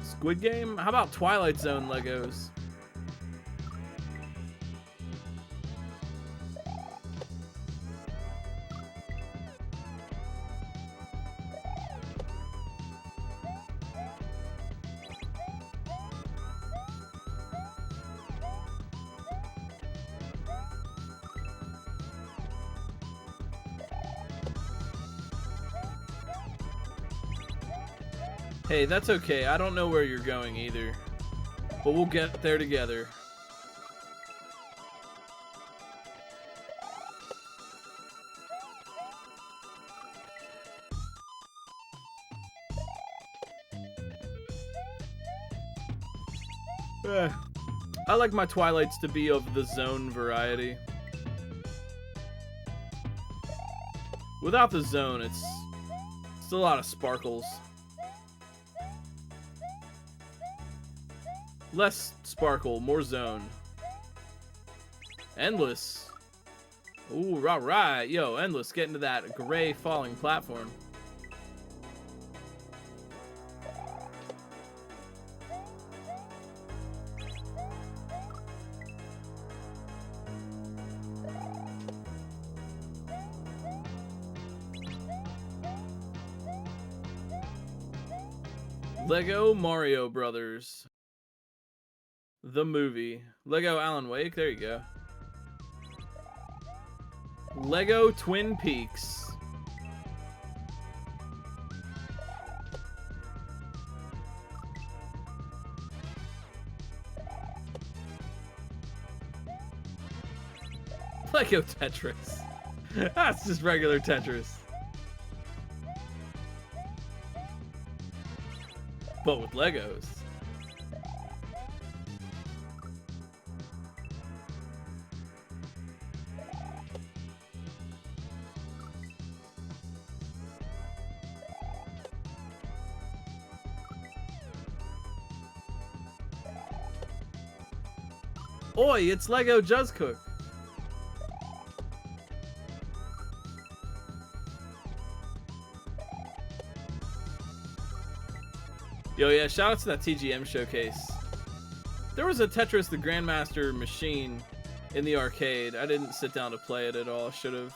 Speaker 1: Squid Game? How about Twilight Zone Legos? Hey, that's okay. I don't know where you're going either. But we'll get there together. I like my Twilights to be of the zone variety. Without the zone, it's a lot of sparkles. Less sparkle, more zone. Endless. Ooh, alright. Yo, Endless, get into that gray falling platform. Lego Mario Brothers. The movie. Lego Alan Wake, there you go. Lego Twin Peaks. Lego Tetris. That's just regular Tetris. But with Legos. Oi, it's Lego Just Cook. Yo, yeah, shout out to that TGM showcase. There was a Tetris the Grandmaster machine in the arcade. I didn't sit down to play it at all. Should have.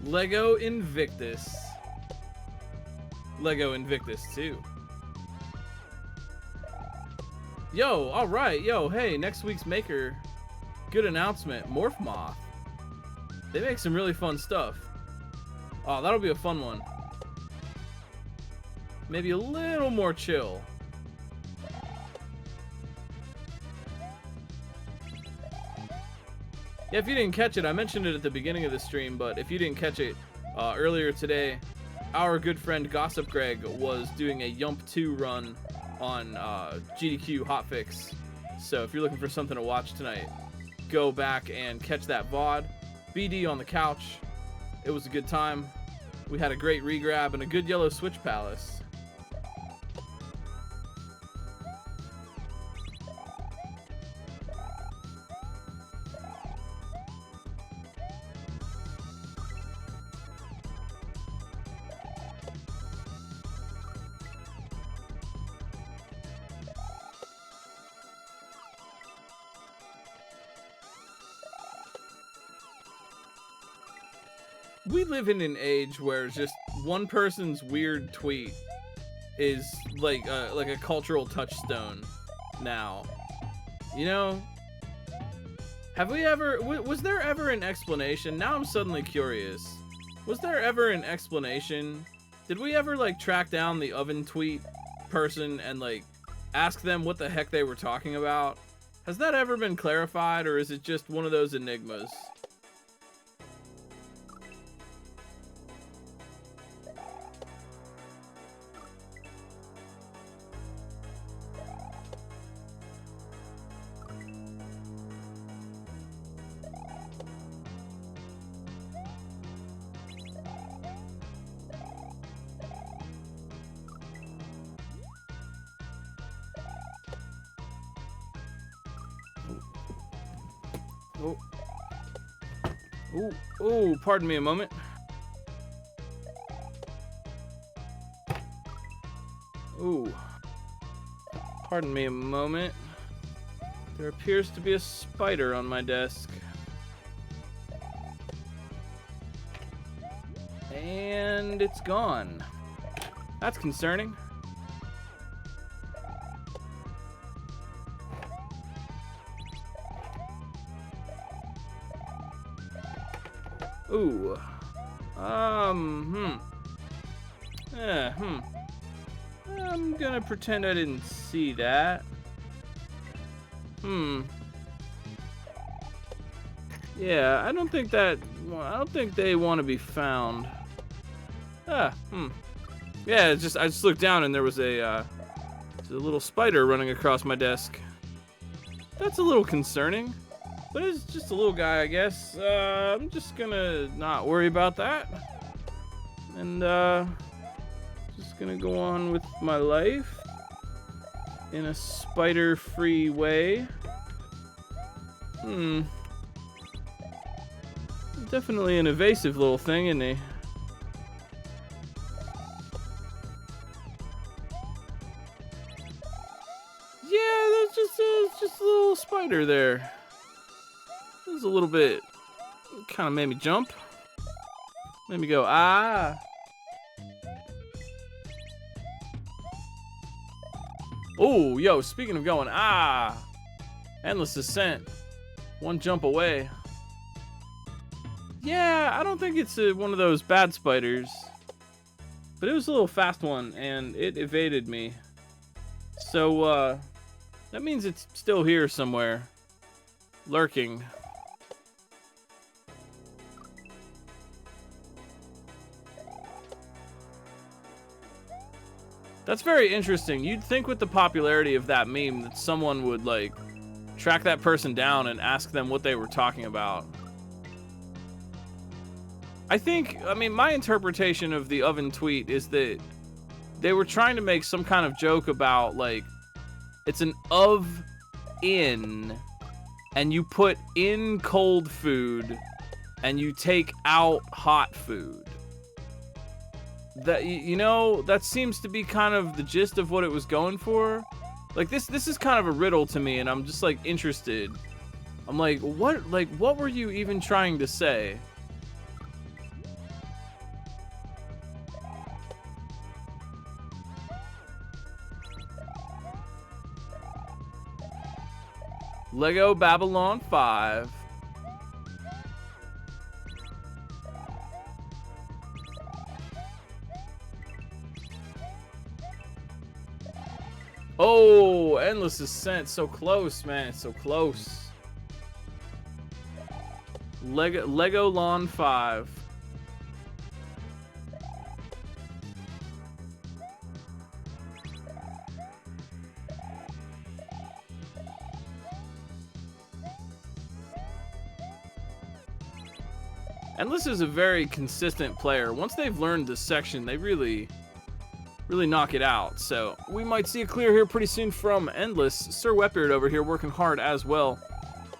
Speaker 1: Lego Invictus. Lego Invictus 2. Yo, alright, yo, hey, next week's maker. Good announcement, Morph Moth. They make some really fun stuff. Oh, that'll be a fun one. Maybe a little more chill. Yeah, if you didn't catch it, I mentioned it at the beginning of the stream, but if you didn't catch it earlier today, our good friend Gossip Greg was doing a Yump 2 run on GDQ Hotfix. So if you're looking for something to watch tonight, go back and catch that VOD. BD on the couch. It was a good time. We had a great regrab and a good yellow switch palace. We live in an age where just one person's weird tweet is like a cultural touchstone now. You know? Have we ever... Was there ever an explanation? Now I'm suddenly curious. Was there ever an explanation? Did we ever, like, track down the oven tweet person and, like, ask them what the heck they were talking about? Has that ever been clarified, or is it just one of those enigmas? Oh. Oh, pardon me a moment. Ooh. Pardon me a moment. There appears to be a spider on my desk. And it's gone. That's concerning. Ooh. I'm gonna pretend I didn't see that. Yeah, I don't think they want to be found. Yeah, I just looked down and there was a little spider running across my desk. That's a little concerning. But it's just a little guy, I guess. I'm just gonna not worry about that. And, just gonna go on with my life in a spider-free way. Definitely an evasive little thing, isn't he? Yeah, that's just a little spider there. It was a little bit, kind of made me jump. Made me go, ah. Oh, yo, speaking of going, ah. Endless Ascent. One jump away. Yeah, I don't think it's one of those bad spiders. But it was a little fast one, and it evaded me. So, that means it's still here somewhere. Lurking. That's very interesting. You'd think with the popularity of that meme that someone would, like, track that person down and ask them what they were talking about. I mean, my interpretation of the oven tweet is that they were trying to make some kind of joke about, like, it's an in, and you put in cold food, and you take out hot food. That, you know, that seems to be kind of the gist of what it was going for. Like, this is kind of a riddle to me, and I'm just, like, interested. I'm like, what were you even trying to say? Lego Babylon 5. Oh, Endless Ascent. So close, man. So close. Lego Lawn 5. Endless is a very consistent player. Once they've learned this section, they really knock it out. So we might see a clear here pretty soon from Endless. Sir Wetbeard over here working hard as well.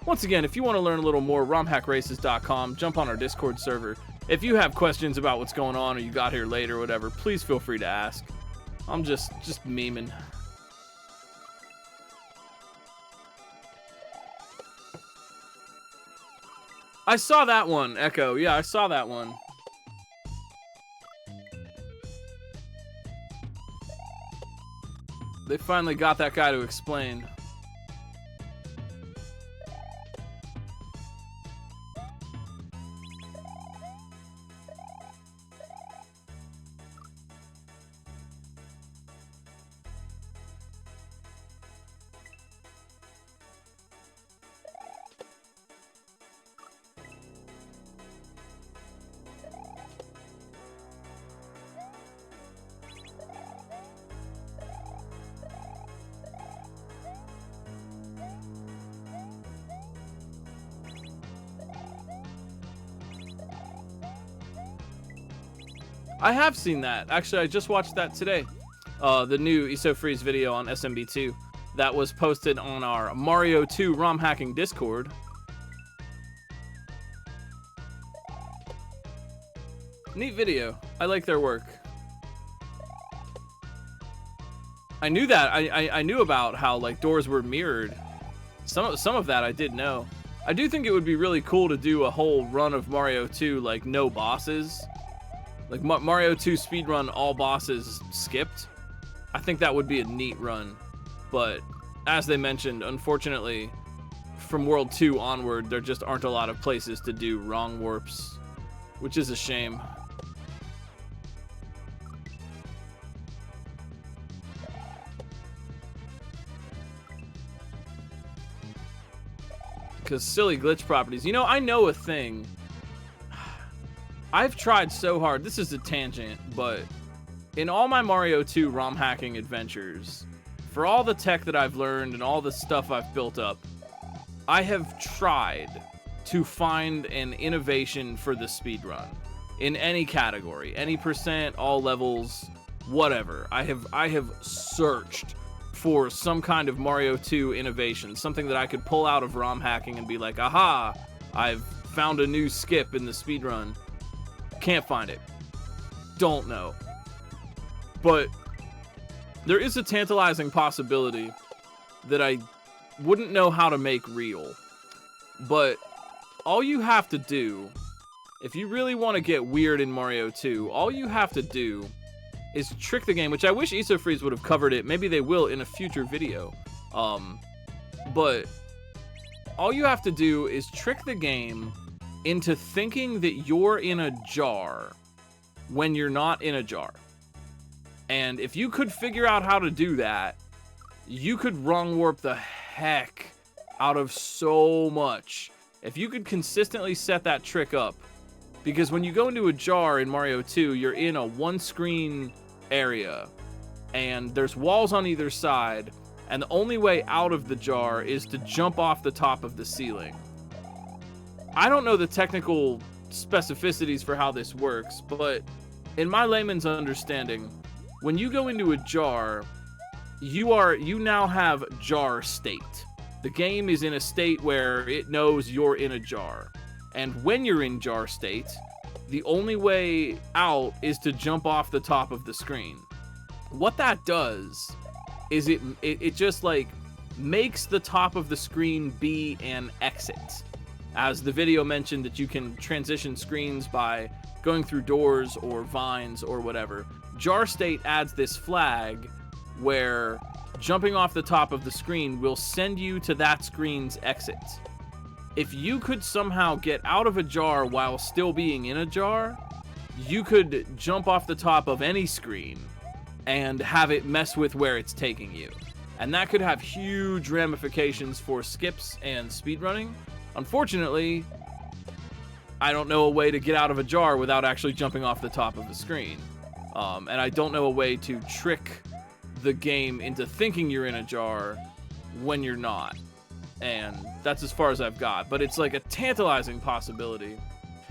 Speaker 1: Once again, if you want to learn a little more, romhackraces.com. Jump on our Discord server. If you have questions about what's going on or you got here late or whatever, please feel free to ask. I'm just memeing. I saw that one, Echo. Yeah, I saw that one. They finally got that guy to explain. I have seen that. Actually, I just watched that today. The new IsoFreeze video on SMB2 that was posted on our Mario 2 ROM hacking Discord. Neat video. I like their work. I knew that. I knew about how like doors were mirrored. Some of that I did know. I do think it would be really cool to do a whole run of Mario 2 like no bosses. Like Mario 2 speedrun, all bosses skipped. I think that would be a neat run. But as they mentioned, unfortunately, from World 2 onward, there just aren't a lot of places to do wrong warps, which is a shame. Because silly glitch properties. You know, I know a thing. I've tried so hard. This is a tangent, but in all my Mario 2 ROM hacking adventures, for all the tech that I've learned and all the stuff I've built up, I have tried to find an innovation for the speedrun in any category, any percent, all levels, whatever. I have searched for some kind of Mario 2 innovation, something that I could pull out of ROM hacking and be like, aha, I've found a new skip in the speedrun. Can't find it. Don't know. But there is a tantalizing possibility that I wouldn't know how to make real. But all you have to do, if you really want to get weird in Mario 2, all you have to do is trick the game, which I wish IsoFreeze would have covered it. Maybe they will in a future video. But all you have to do is trick the game into thinking that you're in a jar when you're not in a jar. And if you could figure out how to do that, you could wrong warp the heck out of so much. If you could consistently set that trick up. Because when you go into a jar in Mario 2, you're in a one-screen area. And there's walls on either side. And the only way out of the jar is to jump off the top of the ceiling. I don't know the technical specificities for how this works, but in my layman's understanding, when you go into a jar, you now have jar state. The game is in a state where it knows you're in a jar. And when you're in jar state, the only way out is to jump off the top of the screen. What that does is it just like makes the top of the screen be an exit. As the video mentioned that you can transition screens by going through doors or vines or whatever. Jar state adds this flag where jumping off the top of the screen will send you to that screen's exit. If you could somehow get out of a jar while still being in a jar, you could jump off the top of any screen and have it mess with where it's taking you. And that could have huge ramifications for skips and speedrunning. Unfortunately, I don't know a way to get out of a jar without actually jumping off the top of the screen. And I don't know a way to trick the game into thinking you're in a jar when you're not. And that's as far as I've got. But it's like a tantalizing possibility.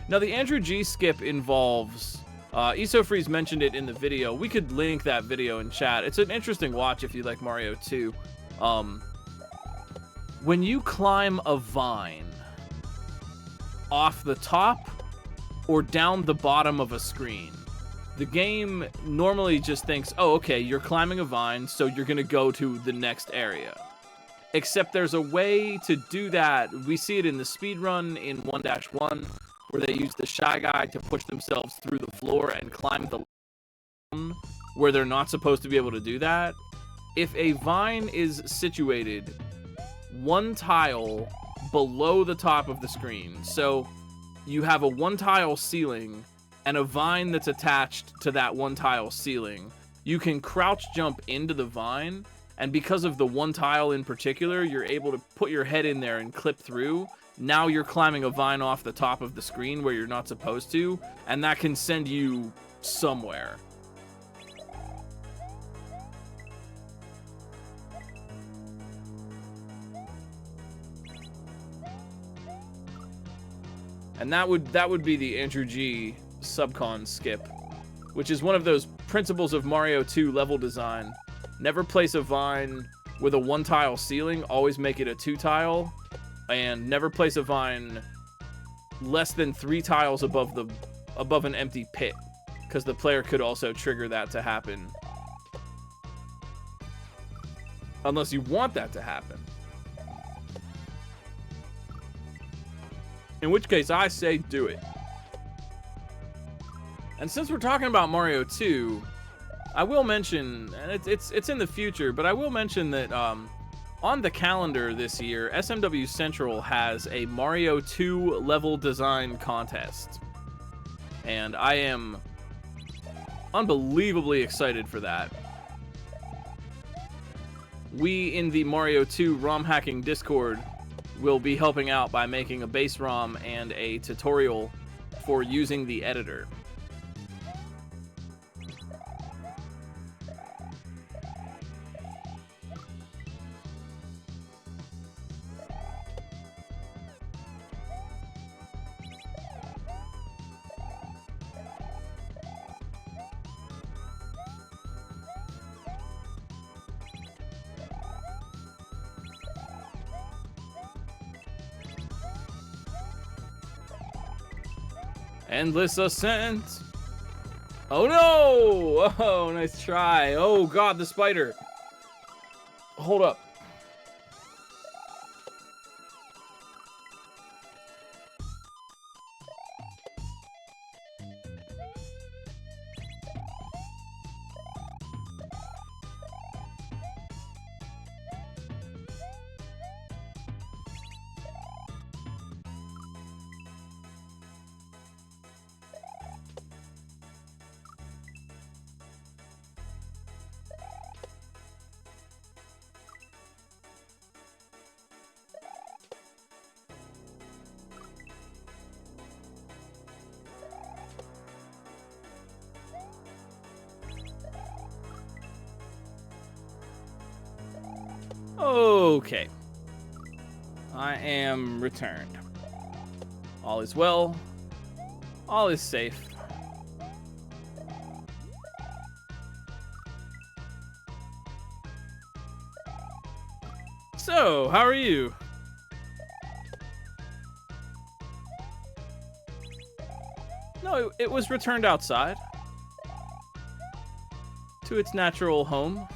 Speaker 1: Now, the Andrew G skip involves... Isofreeze mentioned it in the video. We could link that video in chat. It's an interesting watch if you like Mario 2. When you climb a vine off the top or down the bottom of a screen, the game normally just thinks, oh, okay, you're climbing a vine, so you're going to go to the next area. Except there's a way to do that. We see it in the speedrun in 1-1, where they use the Shy Guy to push themselves through the floor and climb the line where they're not supposed to be able to do that. If a vine is situated one tile below the top of the screen, so you have a one tile ceiling and a vine that's attached to that one tile ceiling, you can crouch jump into the vine, and because of the one tile in particular, you're able to put your head in there and clip through. Now you're climbing a vine off the top of the screen where you're not supposed to, and that can send you somewhere. And that would be the Andrew G subcon skip, which is one of those principles of Mario 2 level design. Never place a vine with a one tile ceiling, always make it a two tile. And never place a vine less than 3 tiles above an empty pit, because the player could also trigger that to happen. Unless you want that to happen. In which case, I say do it. And since we're talking about Mario 2, I will mention, and it's in the future, but I will mention that on the calendar this year, SMW Central has a Mario 2 level design contest. And I am unbelievably excited for that. We, in the Mario 2 ROM hacking Discord, will be helping out by making a base ROM and a tutorial for using the editor. Endless ascent. Oh no! Oh, nice try. Oh god, the spider. Hold up. Okay. I am returned. All is well. All is safe. So, how are you? No, it was returned outside to its natural home.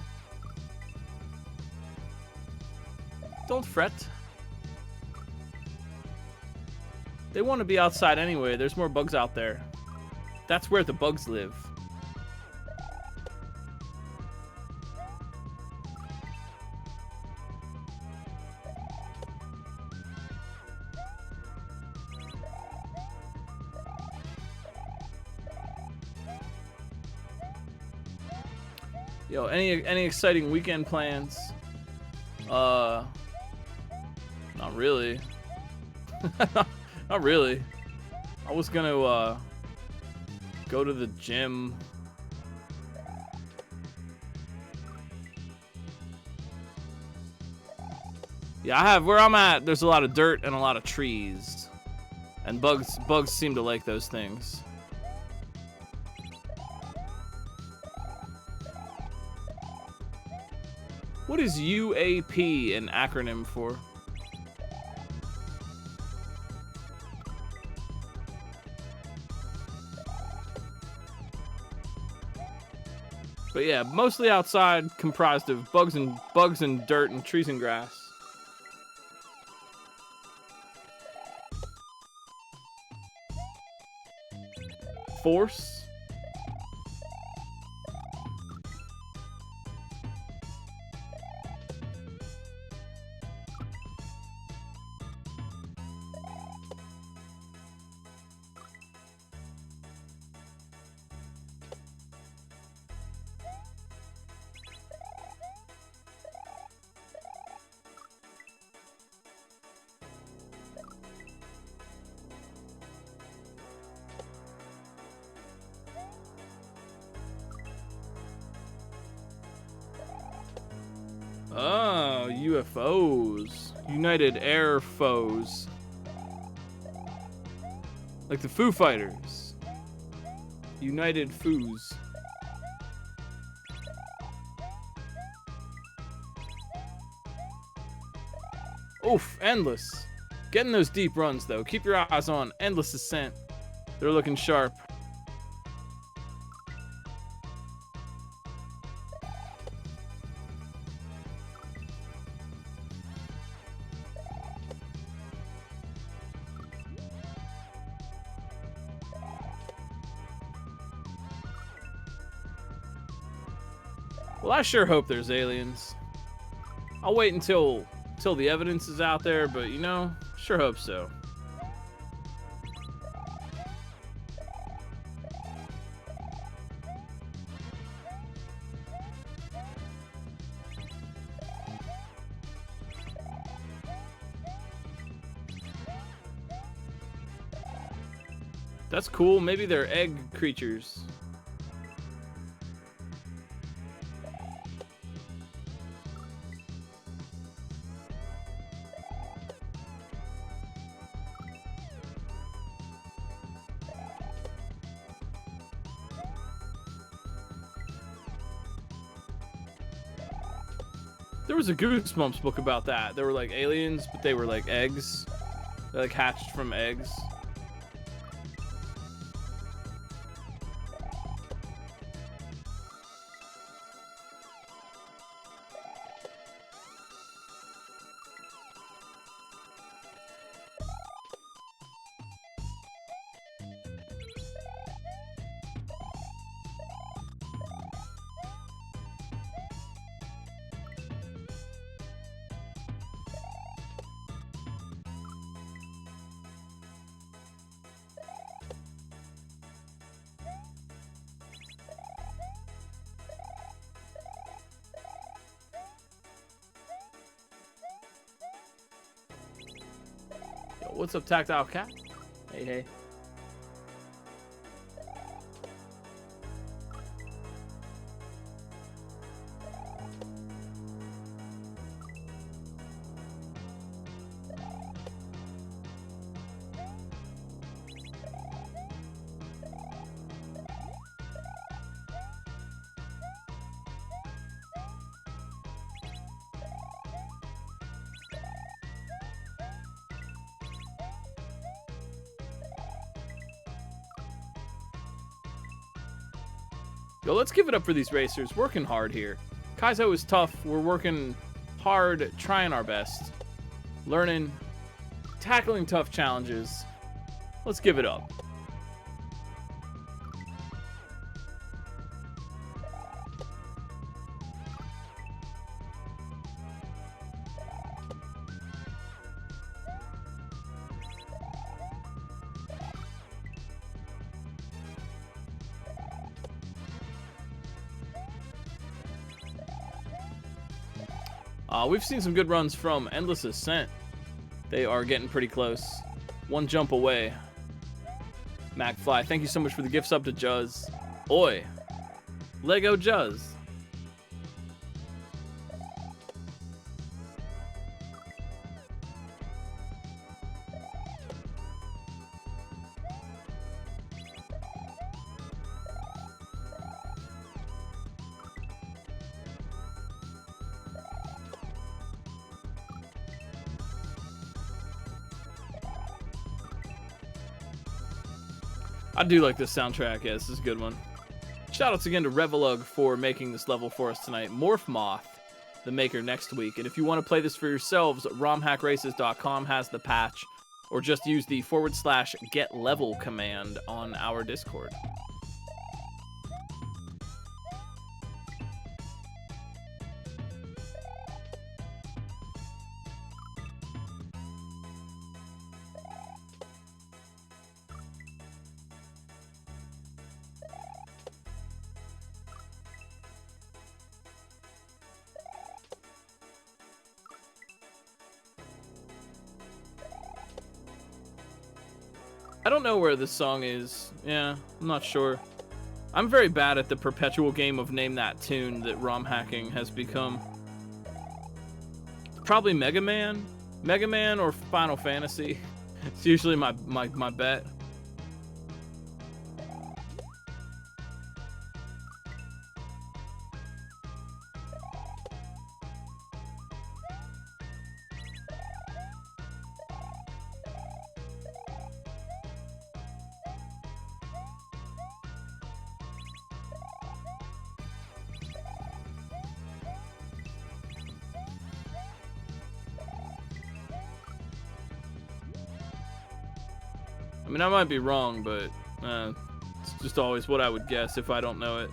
Speaker 1: Don't fret. They want to be outside anyway. There's more bugs out there. That's where the bugs live. Yo, any exciting weekend plans? Not really. Not really. I was gonna go to the gym. Yeah, I have, where I'm at, there's a lot of dirt and a lot of trees. And bugs seem to like those things. What is UAP an acronym for? But yeah, mostly outside, comprised of bugs and dirt and trees and grass. Force. Oh, UFOs. United Air Foes. Like the Foo Fighters. United Foos. Oof, endless. Getting those deep runs, though. Keep your eyes on Endless Ascent. They're looking sharp. Well, I sure hope there's aliens. I'll wait until the evidence is out there, but you know, sure hope so. That's cool. Maybe they're egg creatures. There was a Goosebumps book about that. They were like aliens, but they were like eggs. They like hatched from eggs. Yo, what's up, Tactile Cat? Hey, hey. Yo, let's give it up for these racers. Working hard here. Kaizo is tough. We're working hard, trying our best. Learning, tackling tough challenges. Let's give it up. We've seen some good runs from Endless Ascent. They are getting pretty close. One jump away. MacFly, thank you so much for the gift sub to Juz. Oi. Lego Juz. I do like this soundtrack. Yeah, this is a good one. Shoutouts again to Revelug for making this level for us tonight. Morph Moth, the maker, next week. And if you want to play this for yourselves, romhackraces.com has the patch, or just use the /getlevel command on our Discord. I don't know where this song is. Yeah, I'm not sure. I'm very bad at the perpetual game of name that tune that ROM hacking has become. Probably Mega Man? Mega Man or Final Fantasy. It's usually my bet. I mean, I might be wrong, but it's just always what I would guess if I don't know it.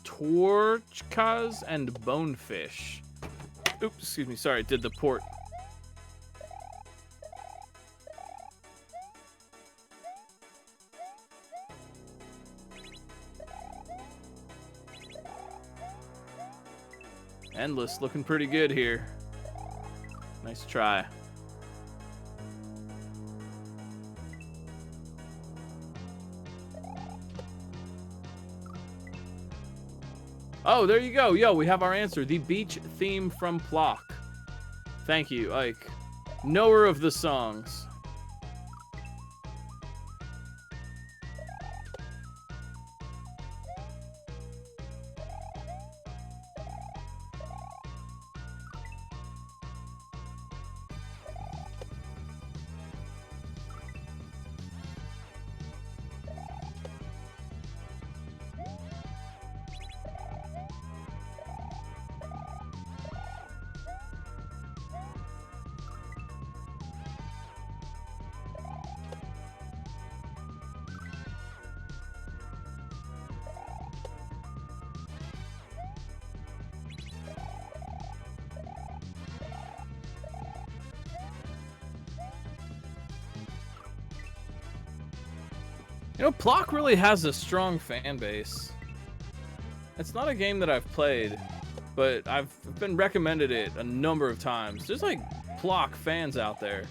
Speaker 1: Torchkas and Bonefish. Oops, excuse me. Sorry, did the port. Endless looking pretty good here. Nice try. Oh, there you go. Yo, we have our answer. The beach theme from Plock. Thank you, Ike. Knower of the songs. You know, Plock really has a strong fan base. It's not a game that I've played, but I've been recommended it a number of times. There's like Plock fans out there.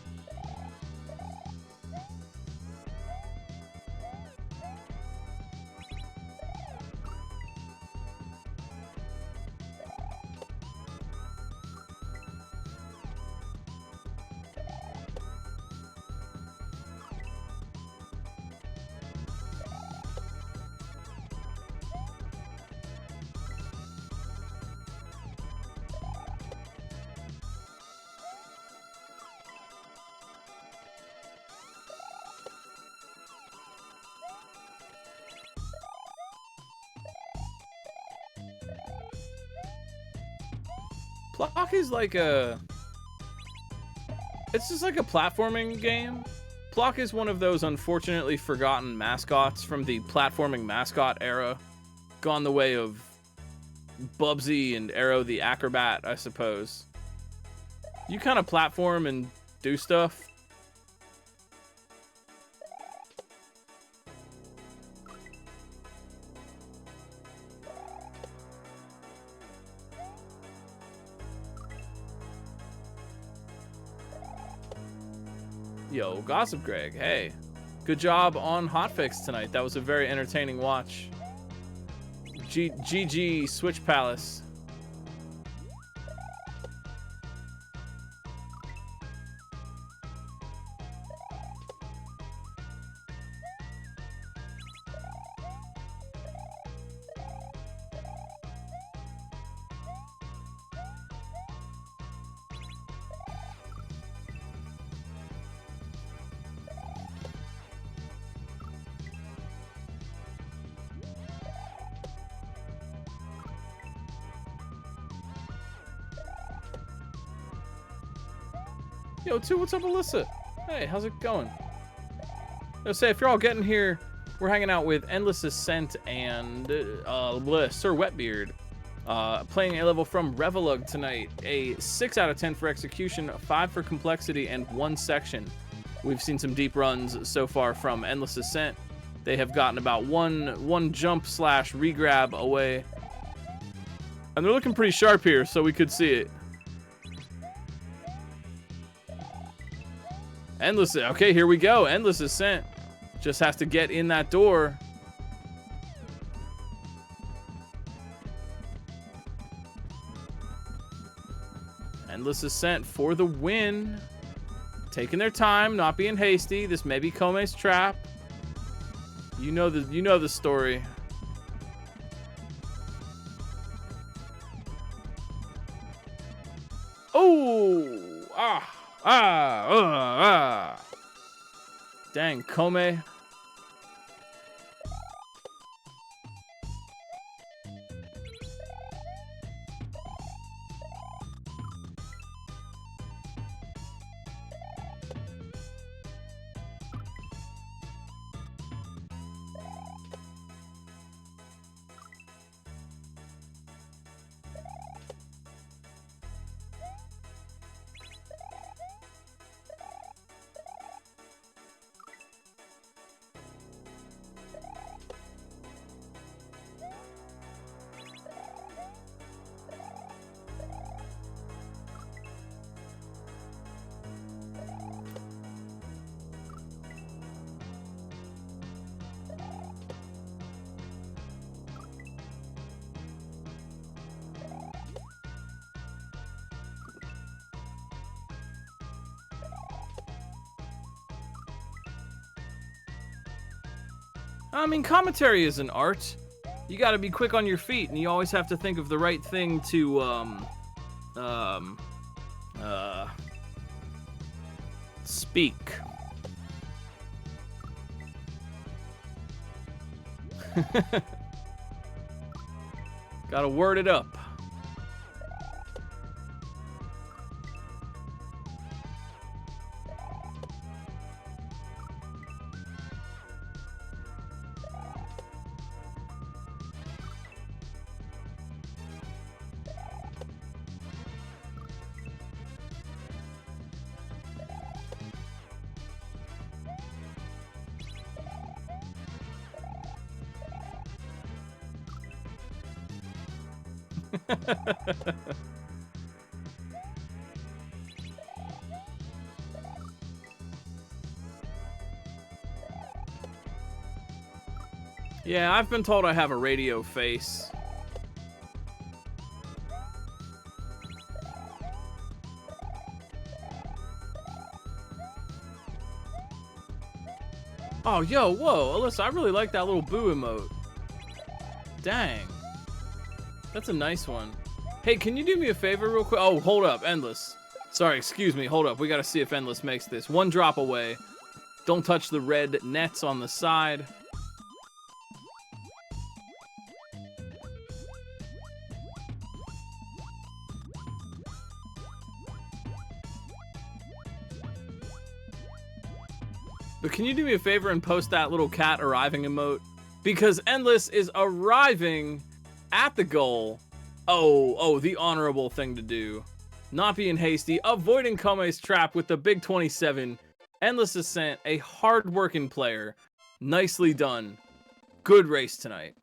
Speaker 1: Plock is like a... It's just like a platforming game. Plock is one of those unfortunately forgotten mascots from the platforming mascot era. Gone the way of Bubsy and Arrow the Acrobat, I suppose. You kind of platform and do stuff. Yo, Gossip Greg, hey. Good job on Hotfix tonight. That was a very entertaining watch. GG Switch Palace. Yo, too, what's up, Alyssa? Hey, how's it going? Yo, say, if you're all getting here, we're hanging out with Endless Ascent and Sir Wetbeard. Playing a level from Revelug tonight. A 6 out of 10 for execution, 5 for complexity, and 1 section. We've seen some deep runs so far from Endless Ascent. They have gotten about one jump slash regrab away. And they're looking pretty sharp here, so we could see it. Endless, okay, here we go. Endless Ascent just has to get in that door. Endless Ascent for the win. Taking their time, not being hasty. This may be Kome's trap. You know the story. Oh, Dang, Kome. I mean, commentary is an art. You gotta be quick on your feet, and you always have to think of the right thing to, speak. Gotta word it up. Yeah, I've been told I have a radio face. Oh, yo, whoa, Alyssa, I really like that little boo emote. Dang. That's a nice one. Hey, can you do me a favor real quick? Oh, hold up, Endless. Sorry, excuse me, hold up. We gotta see if Endless makes this. One drop away. Don't touch the red nets on the side. But can you do me a favor and post that little cat arriving emote? Because Endless is arriving at the goal. Oh, the honorable thing to do. Not being hasty, avoiding Kome's trap with the big 27. Endless Ascent, a hard-working player. Nicely done. Good race tonight.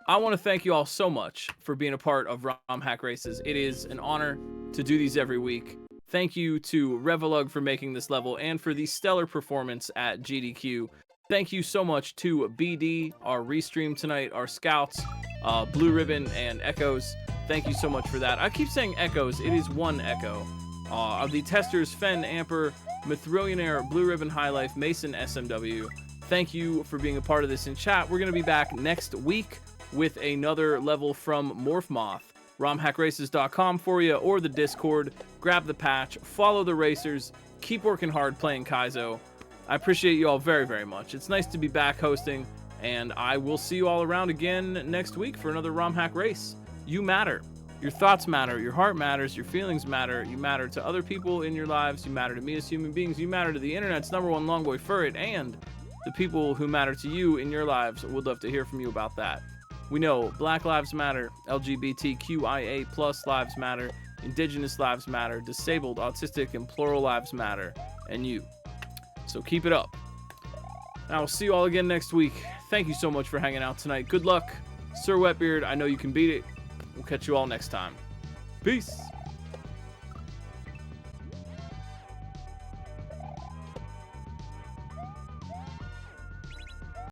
Speaker 1: I want to thank you all so much for being a part of ROM Hack Races. It is an honor to do these every week. Thank you to Revelug for making this level and for the stellar performance at GDQ. Thank you so much to BD, our restream tonight, our scouts, Blue Ribbon, and Echoes. Thank you so much for that. I keep saying Echoes. It is one Echo. The testers, Fen, Amper, Mithrillionaire, Blue Ribbon High Life, Mason, SMW. Thank you for being a part of this in chat. We're going to be back next week with another level from Morphmoth. RomHackRaces.com for you, or the Discord. Grab the patch, follow the racers, keep working hard playing Kaizo. I appreciate you all very, very much. It's nice to be back hosting, and I will see you all around again next week for another ROM Hack Race. You matter. Your thoughts matter. Your heart matters. Your feelings matter. You matter to other people in your lives. You matter to me as human beings. You matter to the internet's #1 Longboy Furret, and the people who matter to you in your lives. Would love to hear from you about that. We know Black Lives Matter, LGBTQIA+ lives matter, Indigenous lives matter, disabled, autistic, and plural lives matter, and you. So keep it up. And I will see you all again next week. Thank you so much for hanging out tonight. Good luck. Sir Wetbeard, I know you can beat it. We'll catch you all next time. Peace.